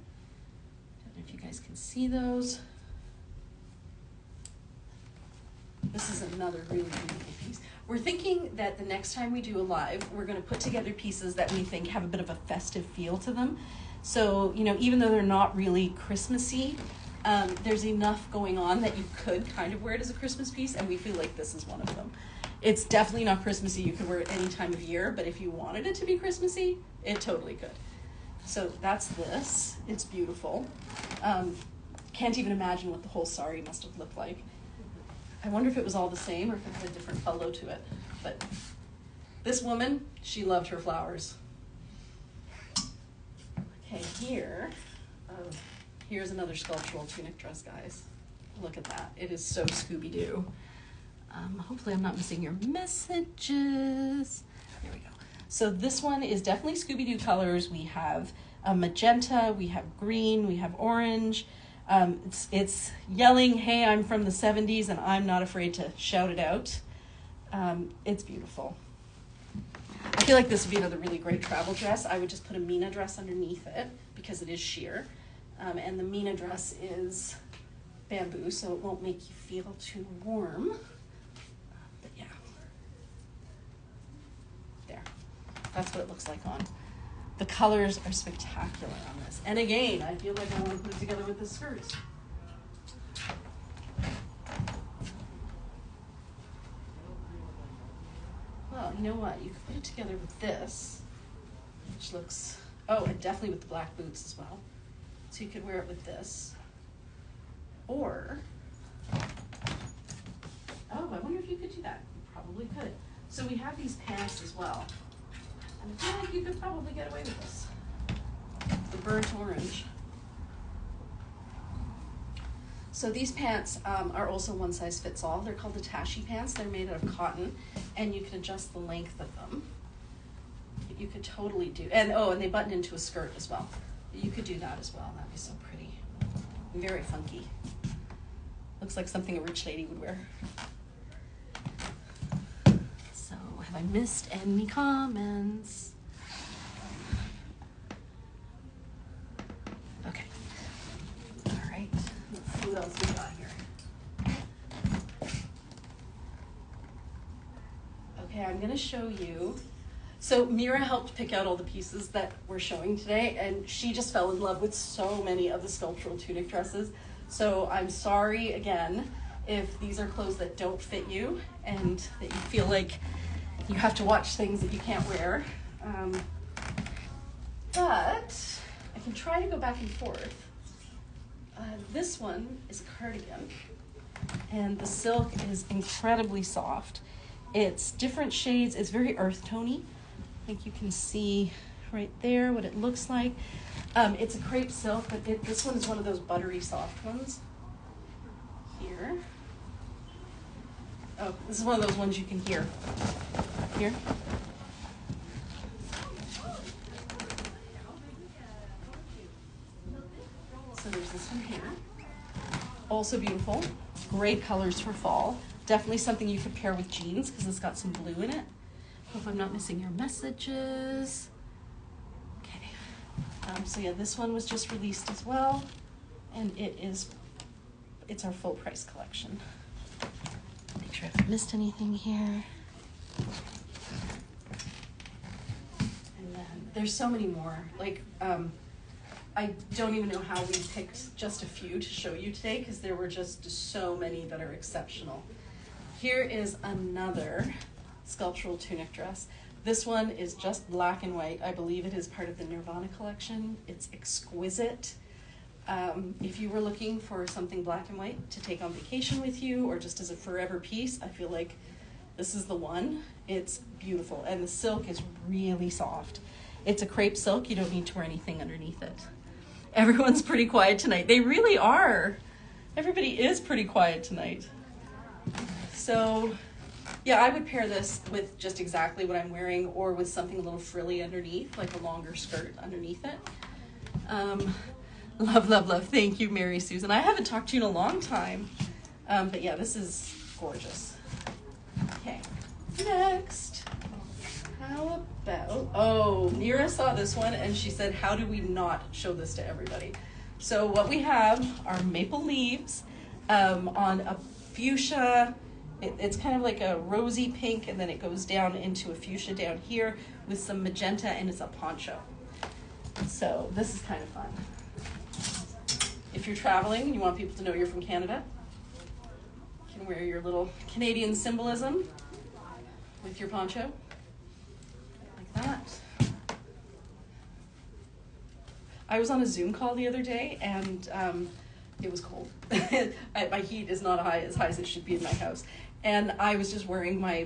Don't know if you guys can see those. This is another really beautiful piece. We're thinking that the next time we do a live, we're going to put together pieces that we think have a bit of a festive feel to them. So, you know, even though they're not really Christmassy, there's enough going on that you could kind of wear it as a Christmas piece, and we feel like this is one of them. It's definitely not Christmassy. You could wear it any time of year, but if you wanted it to be Christmassy, it totally could. So that's this. It's beautiful. Can't even imagine what the whole sari must have looked like. I wonder if it was all the same or if it had a different color to it. But this woman, she loved her flowers. Okay, here's another sculptural tunic dress, guys. Look at that. It is so Scooby-Doo. Hopefully I'm not missing your messages. There we go. So this one is definitely Scooby-Doo colors. We have magenta, we have green, we have orange. It's yelling, hey, I'm from the 70s and I'm not afraid to shout it out. It's beautiful. I feel like this would be another really great travel dress. I would just put a Mina dress underneath it because it is sheer. And the Mina dress is bamboo, so it won't make you feel too warm. But yeah. There. That's what it looks like on. The colors are spectacular on this. And again, I feel like I want to put it together with the skirts. Well, you know what? You could put it together with this, which looks, oh, and definitely with the black boots as well. So you could wear it with this. Or, oh, I wonder if you could do that. You probably could. So we have these pants as well. And I feel like you could probably get away with this. The burnt orange. So these pants are also one size fits all. They're called the tashi pants. They're made out of cotton, and you can adjust the length of them. you could totally do, and oh, and they button into a skirt as well. You could do that as well. That'd be so pretty. Very funky. Looks like something a rich lady would wear. So, have I missed any comments? Okay. All right. Let's see what else we got here. Okay, I'm going to show you. So Mira helped pick out all the pieces that we're showing today, and she just fell in love with so many of the sculptural tunic dresses. So I'm sorry again if these are clothes that don't fit you and that you feel like you have to watch things that you can't wear. But I can try to go back and forth. This one is a cardigan, and the silk is incredibly soft. It's different shades. It's very earth tony. I think you can see right there what it looks like. It's a crepe silk, but this one is one of those buttery soft ones. Here. Oh, this is one of those ones you can hear. Here. So there's this one here. Also beautiful. Great colors for fall. Definitely something you could pair with jeans because it's got some blue in it. Hope I'm not missing your messages. Okay. So yeah, this one was just released as well, and it's our full price collection. Make sure I haven't missed anything here. And then there's so many more. Like, I don't even know how we picked just a few to show you today because there were just so many that are exceptional. Here is another sculptural tunic dress. This one is just black and white. I believe it is part of the Nirvana collection. It's exquisite. If you were looking for something black and white to take on vacation with you or just as a forever piece, I feel like this is the one. It's beautiful, and the silk is really soft. It's a crepe silk. You don't need to wear anything underneath it. Everyone's pretty quiet tonight. They really are. Everybody is pretty quiet tonight. So, yeah, I would pair this with just exactly what I'm wearing or with something a little frilly underneath, like a longer skirt underneath it. Love, love, love. Thank you, Mary Susan. I haven't talked to you in a long time. But yeah, this is gorgeous. Okay, next. How about, oh, Mira saw this one and she said, how do we not show this to everybody? So what we have are maple leaves on a fuchsia. It's kind of like a rosy pink, and then it goes down into a fuchsia down here with some magenta, and it's a poncho. So this is kind of fun. If you're traveling and you want people to know you're from Canada, you can wear your little Canadian symbolism with your poncho, like that. I was on a Zoom call the other day, and it was cold. My heat is not as high as it should be in my house. And I was just wearing my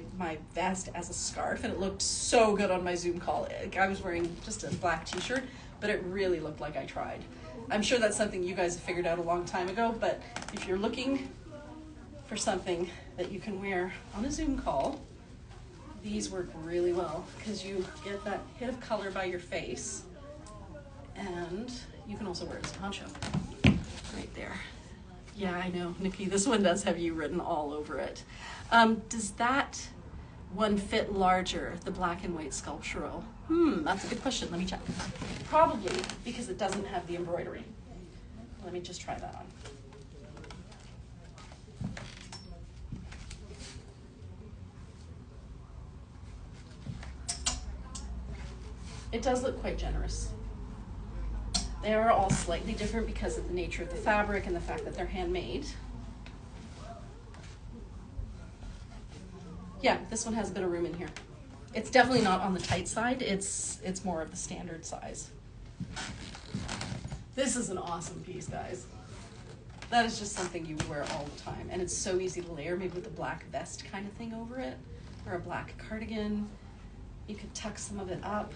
vest as a scarf, and it looked so good on my Zoom call. I was wearing just a black t-shirt, but it really looked like I tried. I'm sure that's something you guys have figured out a long time ago, but if you're looking for something that you can wear on a Zoom call, these work really well because you get that hit of color by your face, and you can also wear it as a poncho right there. Yeah, I know, Nikki, this one does have you written all over it. Does that one fit larger, the black and white sculptural? That's a good question. Let me check. Probably, because it doesn't have the embroidery. Let me just try that on. It does look quite generous. They are all slightly different because of the nature of the fabric and the fact that they're handmade. Yeah, this one has a bit of room in here. It's definitely not on the tight side. It's more of the standard size. This is an awesome piece, guys. That is just something you wear all the time. And it's so easy to layer, maybe with a black vest kind of thing over it, or a black cardigan. You could tuck some of it up,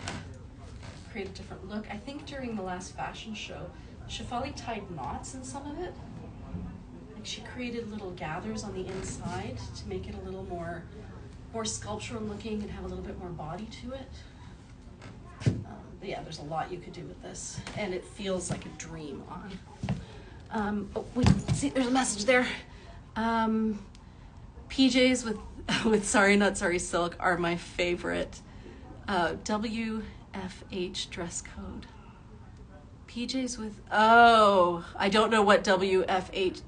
create a different look. I think during the last fashion show, Shefali tied knots in some of it. Like she created little gathers on the inside to make it a little more sculptural looking and have a little bit more body to it. yeah, there's a lot you could do with this, and it feels like a dream on. Oh wait, see, there's a message there. PJs with Sorry Not Sorry silk are my favorite. WFH dress code. PJs with, oh, I don't know what WFH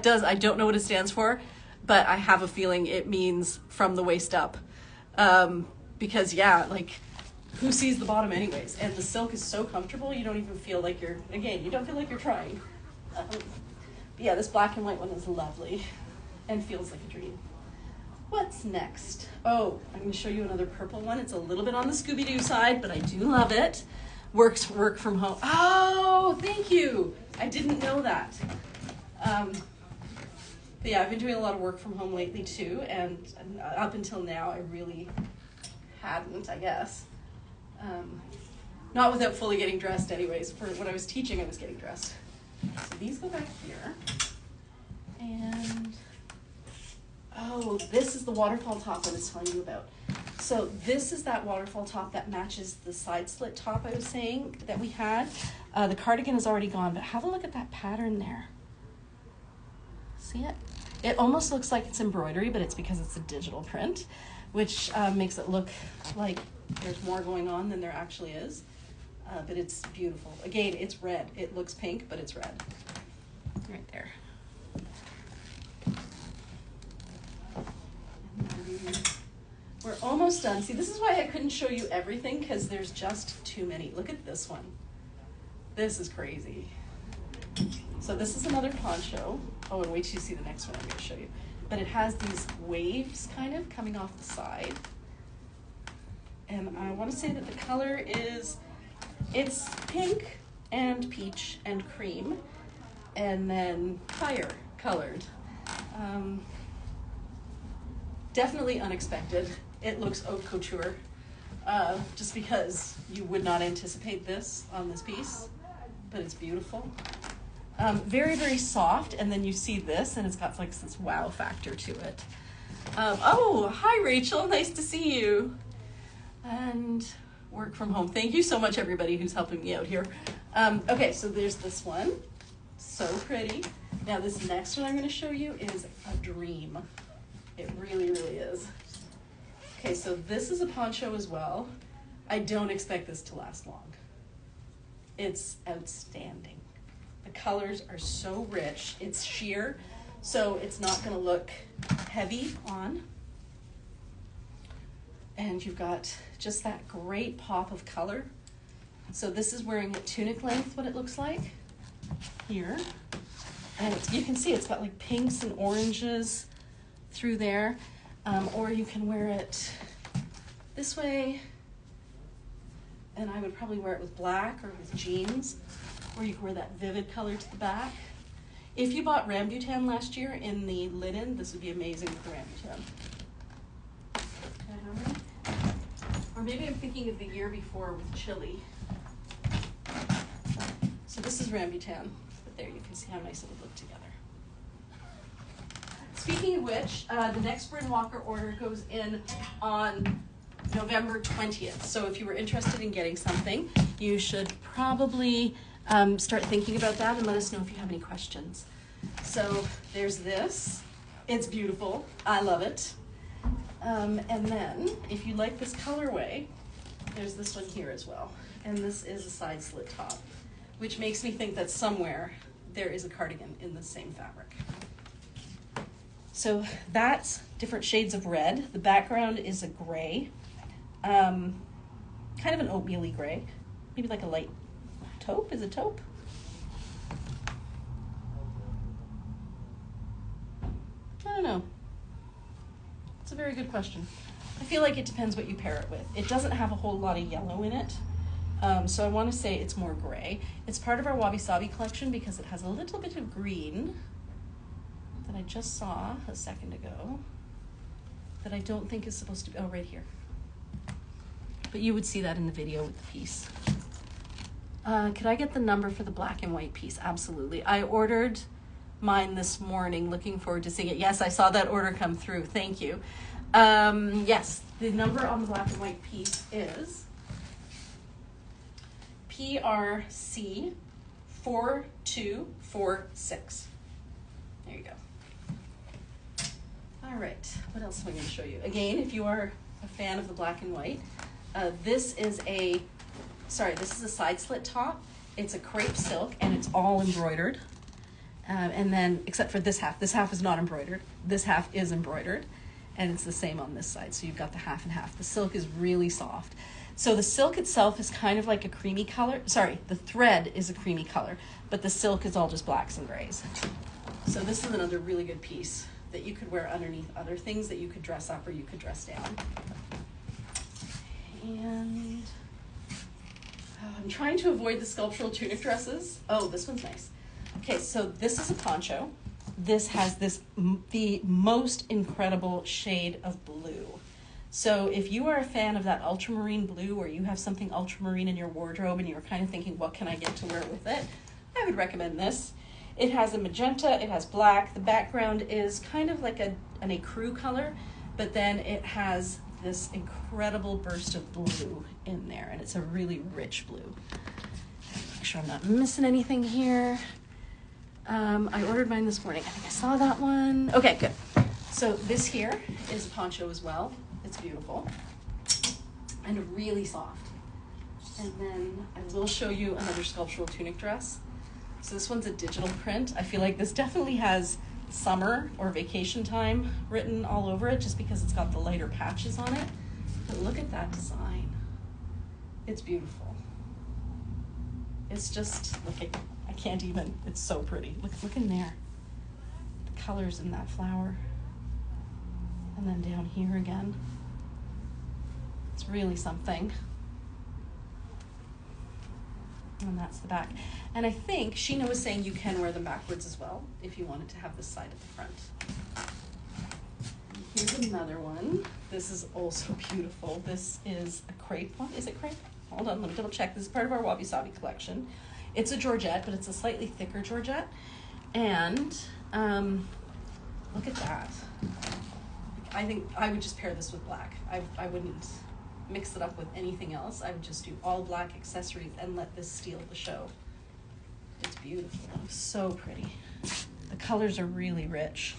does. I don't know what it stands for, but I have a feeling it means from the waist up. Because yeah, like, who sees the bottom anyways? And the silk is so comfortable, you don't even feel like you're, again, you don't feel like you're trying. But yeah, this black and white one is lovely and feels like a dream. What's next? Oh, I'm going to show you another purple one. It's a little bit on the Scooby-Doo side, but I do love it. Work from home. Oh, thank you. I didn't know that. But yeah, I've been doing a lot of work from home lately too, and up until now, I really hadn't, I guess. Not without fully getting dressed anyways. For when I was teaching, I was getting dressed. So these go back here. And oh, this is the waterfall top I was telling you about. So this is that waterfall top that matches the side slit top I was saying that we had. The cardigan is already gone, but have a look at that pattern there. See it? It almost looks like it's embroidery, but it's because it's a digital print, which makes it look like there's more going on than there actually is. But it's beautiful. Again, it's red. It looks pink, but it's red. Right there. We're almost done. See, this is why I couldn't show you everything, because there's just too many. Look at this one. This is crazy. So this is another poncho. Oh, and wait till you see the next one I'm going to show you. But it has these waves kind of coming off the side. And I want to say that the color is, it's pink and peach and cream, and then fire colored. Definitely unexpected. It looks haute couture, just because you would not anticipate this on this piece, but it's beautiful. Very, very soft, and then you see this, and it's got like this wow factor to it. Oh, hi Rachel, nice to see you. And work from home. Thank you so much, everybody who's helping me out here. Okay, so there's this one, so pretty. Now this next one I'm going to show you is a dream. It really, really is. Okay, so this is a poncho as well. I don't expect this to last long. It's outstanding. The colors are so rich. It's sheer, so it's not going to look heavy on. And you've got just that great pop of color. So this is wearing at tunic length, what it looks like here. And you can see it's got like pinks and oranges through there, or you can wear it this way, and I would probably wear it with black or with jeans, or you can wear that vivid color to the back. If you bought Rambutan last year in the linen, this would be amazing with the Rambutan. Or maybe I'm thinking of the year before with Chili. So this is Rambutan, but there you can see how nice it would look together. Speaking of which, the next Bryn Walker order goes in on November 20th. So if you were interested in getting something, you should probably start thinking about that and let us know if you have any questions. So there's this. It's beautiful. I love it. And then, if you like this colorway, there's this one here as well. And this is a side slit top, which makes me think that somewhere there is a cardigan in the same fabric. So that's different shades of red. The background is a gray, kind of an oatmeal-y gray, maybe like a light taupe. Is it taupe? I don't know. It's a very good question. I feel like it depends what you pair it with. It doesn't have a whole lot of yellow in it, so I want to say it's more gray. It's part of our Wabi Sabi collection because it has a little bit of green that I just saw a second ago that I don't think is supposed to be, oh, right here. But you would see that in the video with the piece. Could I get the number for the black and white piece? Absolutely. I ordered mine this morning, looking forward to seeing it. Yes, I saw that order come through. Thank you. Yes, the number on the black and white piece is PRC 4246. There you go. All right, what else am I going to show you? Again, if you are a fan of the black and white, this is a side slit top. It's a crepe silk and it's all embroidered. And then, except for this half is not embroidered. This half is embroidered, and it's the same on this side. So you've got the half and half. The silk is really soft. So the silk itself is kind of like a creamy color. Sorry, the thread is a creamy color, but the silk is all just blacks and grays. So this is another really good piece that you could wear underneath other things that you could dress up or you could dress down. And I'm trying to avoid the sculptural tunic dresses. Oh, this one's nice. Okay, so this is a poncho. This has the most incredible shade of blue. So if you are a fan of that ultramarine blue, or you have something ultramarine in your wardrobe and you're kind of thinking, what can I get to wear with it? I would recommend this. It has a magenta, it has black. The background is kind of like an ecru color, but then it has this incredible burst of blue in there, and it's a really rich blue. Make sure I'm not missing anything here. I ordered mine this morning. I think I saw that one. Okay, good. So this here is a poncho as well. It's beautiful and really soft. And then I will show you another sculptural tunic dress. So this one's a digital print. I feel like this definitely has summer or vacation time written all over it, just because it's got the lighter patches on it. But look at that design. It's beautiful. It's just, I can't even, it's so pretty. Look in there. The colors in that flower. And then down here again. It's really something. And that's the back. And I think Sheena was saying you can wear them backwards as well if you wanted to have this side at the front. And here's another one. This is also beautiful. This is a crepe one. Is it crepe? Hold on, let me double check. This is part of our Wabi Sabi collection. It's a georgette, but it's a slightly thicker georgette. And look at that. I think I would just pair this with black. I wouldn't mix it up with anything else. I would just do all black accessories and let this steal the show. It's beautiful, so pretty. The colors are really rich.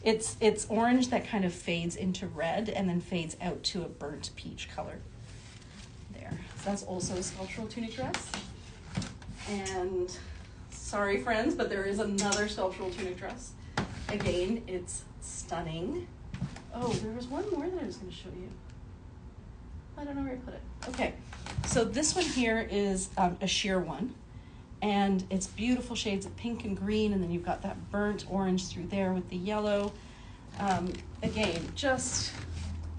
It's orange that kind of fades into red and then fades out to a burnt peach color. There, so that's also a sculptural tunic dress. And sorry friends, but there is another sculptural tunic dress. Again, it's stunning. Oh, there was one more that I was going to show you. I don't know where I put it. Okay, so this one here is a sheer one, and it's beautiful shades of pink and green, and then you've got that burnt orange through there with the yellow. Again, just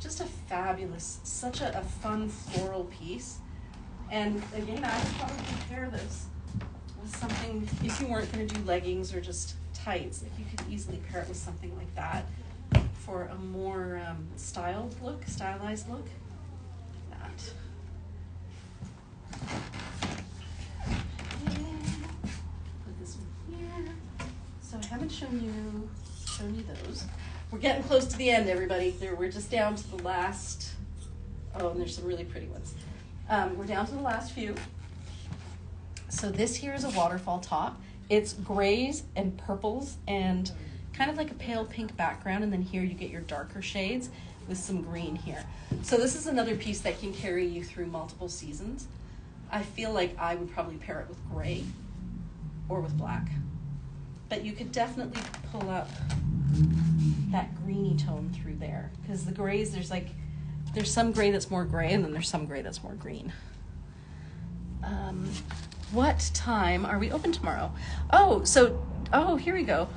a fabulous, such a fun floral piece. And again, I would probably pair this with something, if you weren't going to do leggings or just tights, if you could easily pair it with something like that for a more stylized look. Put this one here. So I haven't shown you those. We're getting close to the end, everybody. We're just down to the last. Oh, and there's some really pretty ones. We're down to the last few. So this here is a waterfall top. It's grays and purples and kind of like a pale pink background, and then here you get your darker shades with some green here. So this is another piece that can carry you through multiple seasons. I feel like I would probably pair it with gray or with black. But you could definitely pull up that greeny tone through there, because the grays, there's some gray that's more gray, and then there's some gray that's more green. What time are we open tomorrow? Oh, here we go.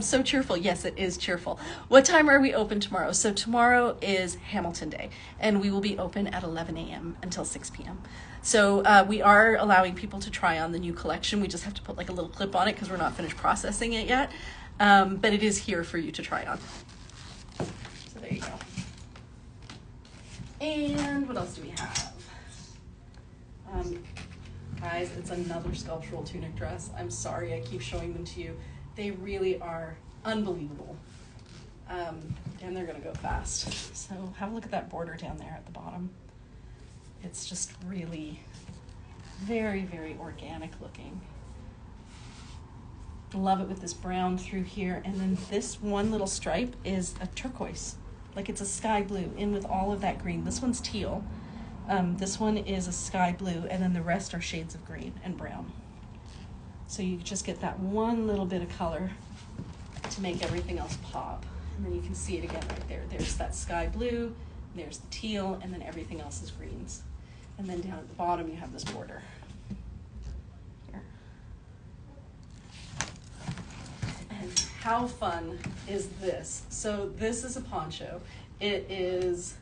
So cheerful. Yes, it is cheerful. What time are we open tomorrow? So tomorrow is Hamilton Day, and we will be open at 11 a.m. until 6 p.m. So we are allowing people to try on the new collection. We just have to put like a little clip on it because we're not finished processing it yet. But it is here for you to try on. So there you go. And what else do we have? Guys, it's another sculptural tunic dress. I'm sorry I keep showing them to you. They really are unbelievable. And they're gonna go fast. So have a look at that border down there at the bottom. It's just really Very, very organic looking. Love it with this brown through here. And then this one little stripe is a turquoise. Like it's a sky blue in with all of that green. This one's teal. This one is a sky blue, and then the rest are shades of green and brown. So you just get that one little bit of color to make everything else pop. And then you can see it again right there. There's that sky blue, there's the teal, and then everything else is greens. And then down at the bottom you have this border. Here. And how fun is this? So this is a poncho. This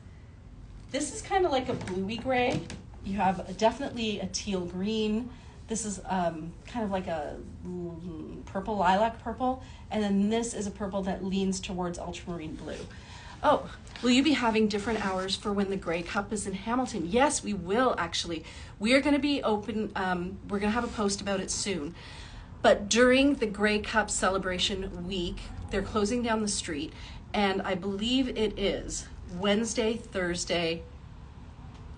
is kind of like a bluey gray. You have definitely a teal green. This is kind of like a purple, lilac purple. And then this is a purple that leans towards ultramarine blue. Oh, will you be having different hours for when the Grey Cup is in Hamilton? Yes, we will actually. We are going to be open, we're going to have a post about it soon. But during the Grey Cup celebration week, they're closing down the street. And I believe it is Wednesday, Thursday,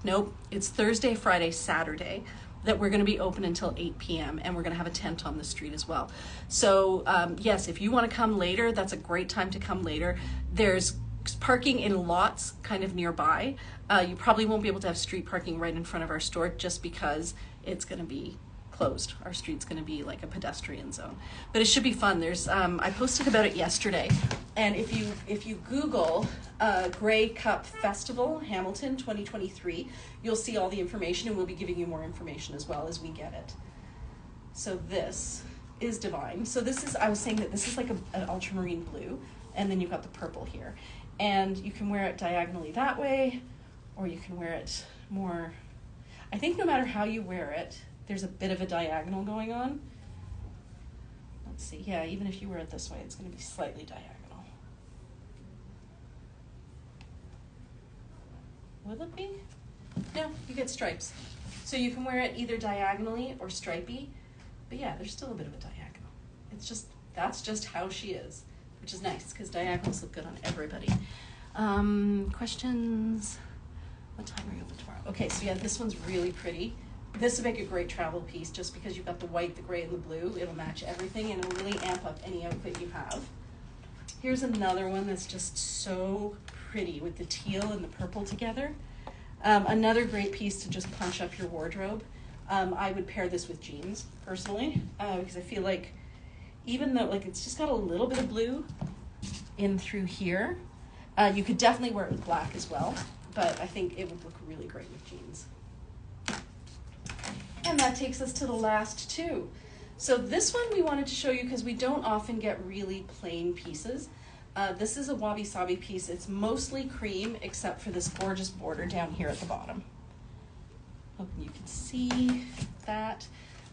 nope, it's Thursday, Friday, Saturday, that we're going to be open until 8 p.m. and we're going to have a tent on the street as well. So yes, if you want to come later, that's a great time to come later. There's parking in lots kind of nearby. You probably won't be able to have street parking right in front of our store just because it's going to be closed. Our street's going to be like a pedestrian zone, but it should be fun. There's I posted about it yesterday, and if you Google Grey Cup Festival Hamilton 2023, you'll see all the information, and we'll be giving you more information as well as we get it. So this is divine. So this is, I was saying that this is like an ultramarine blue, and then you've got the purple here, and you can wear it diagonally that way, or you can wear it more. I think no matter how you wear it, there's a bit of a diagonal going on. Let's see, yeah, even if you wear it this way, it's going to be slightly diagonal. Will it be? No, you get stripes. So you can wear it either diagonally or stripy, but yeah, there's still a bit of a diagonal. It's just, that's just how she is, which is nice because diagonals look good on everybody. Questions? What time are you open tomorrow? Okay, so yeah, this one's really pretty. This would make a great travel piece just because you've got the white, the gray, and the blue. It'll match everything and it'll really amp up any outfit you have. Here's another one that's just so pretty with the teal and the purple together. Another great piece to just punch up your wardrobe. I would pair this with jeans, personally, because I feel like even though like it's just got a little bit of blue in through here, you could definitely wear it with black as well, but I think it would look really great with jeans. And that takes us to the last two. So this one we wanted to show you because we don't often get really plain pieces. This is a wabi-sabi piece. It's mostly cream except for this gorgeous border down here at the bottom. Hoping you can see that.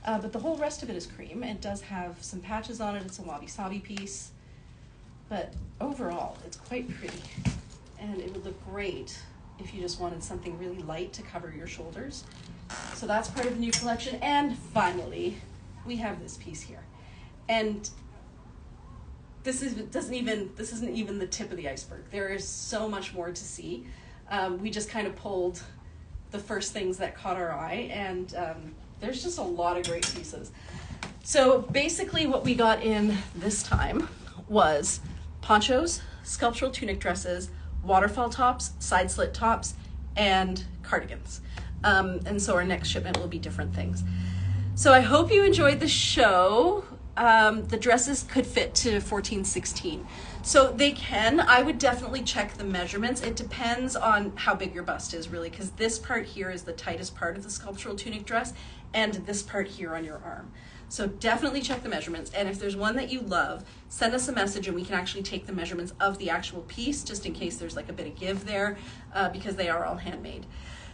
But the whole rest of it is cream. It does have some patches on it. It's a wabi-sabi piece. But overall, it's quite pretty. And it would look great if you just wanted something really light to cover your shoulders. So that's part of the new collection. And finally, we have this piece here. And this isn't even the tip of the iceberg. There is so much more to see. We just kind of pulled the first things that caught our eye, and there's just a lot of great pieces. So basically what we got in this time was ponchos, sculptural tunic dresses, waterfall tops, side slit tops, and cardigans. And so our next shipment will be different things. So I hope you enjoyed the show. The dresses could fit to 14, 16. So they can. I would definitely check the measurements. It depends on how big your bust is, really, because this part here is the tightest part of the sculptural tunic dress, and this part here on your arm. So definitely check the measurements. And if there's one that you love, send us a message and we can actually take the measurements of the actual piece, just in case there's like a bit of give there, because they are all handmade.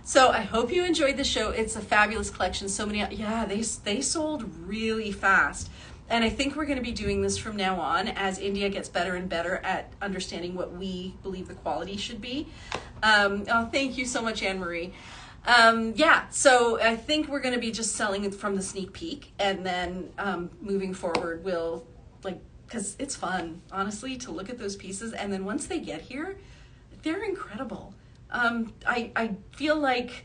So I hope you enjoyed the show. It's a fabulous collection. So many, yeah, they sold really fast. And I think we're going to be doing this from now on as India gets better and better at understanding what we believe the quality should be. Oh, thank you so much, Anne-Marie. Yeah, so I think we're going to be just selling it from the sneak peek, and then moving forward, we'll, like, because it's fun, honestly, to look at those pieces. And then once they get here, they're incredible. I feel like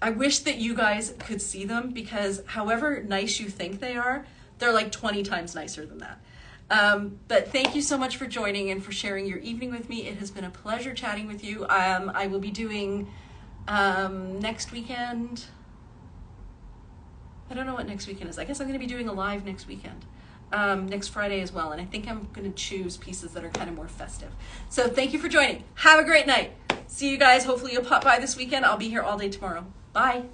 I wish that you guys could see them, because however nice you think they are, they're like 20 times nicer than that. But thank you so much for joining and for sharing your evening with me. It has been a pleasure chatting with you. I will be doing next weekend. I don't know what next weekend is. I guess I'm going to be doing a live next weekend, next Friday as well. And I think I'm going to choose pieces that are kind of more festive. So thank you for joining. Have a great night. See you guys. Hopefully you'll pop by this weekend. I'll be here all day tomorrow. Bye.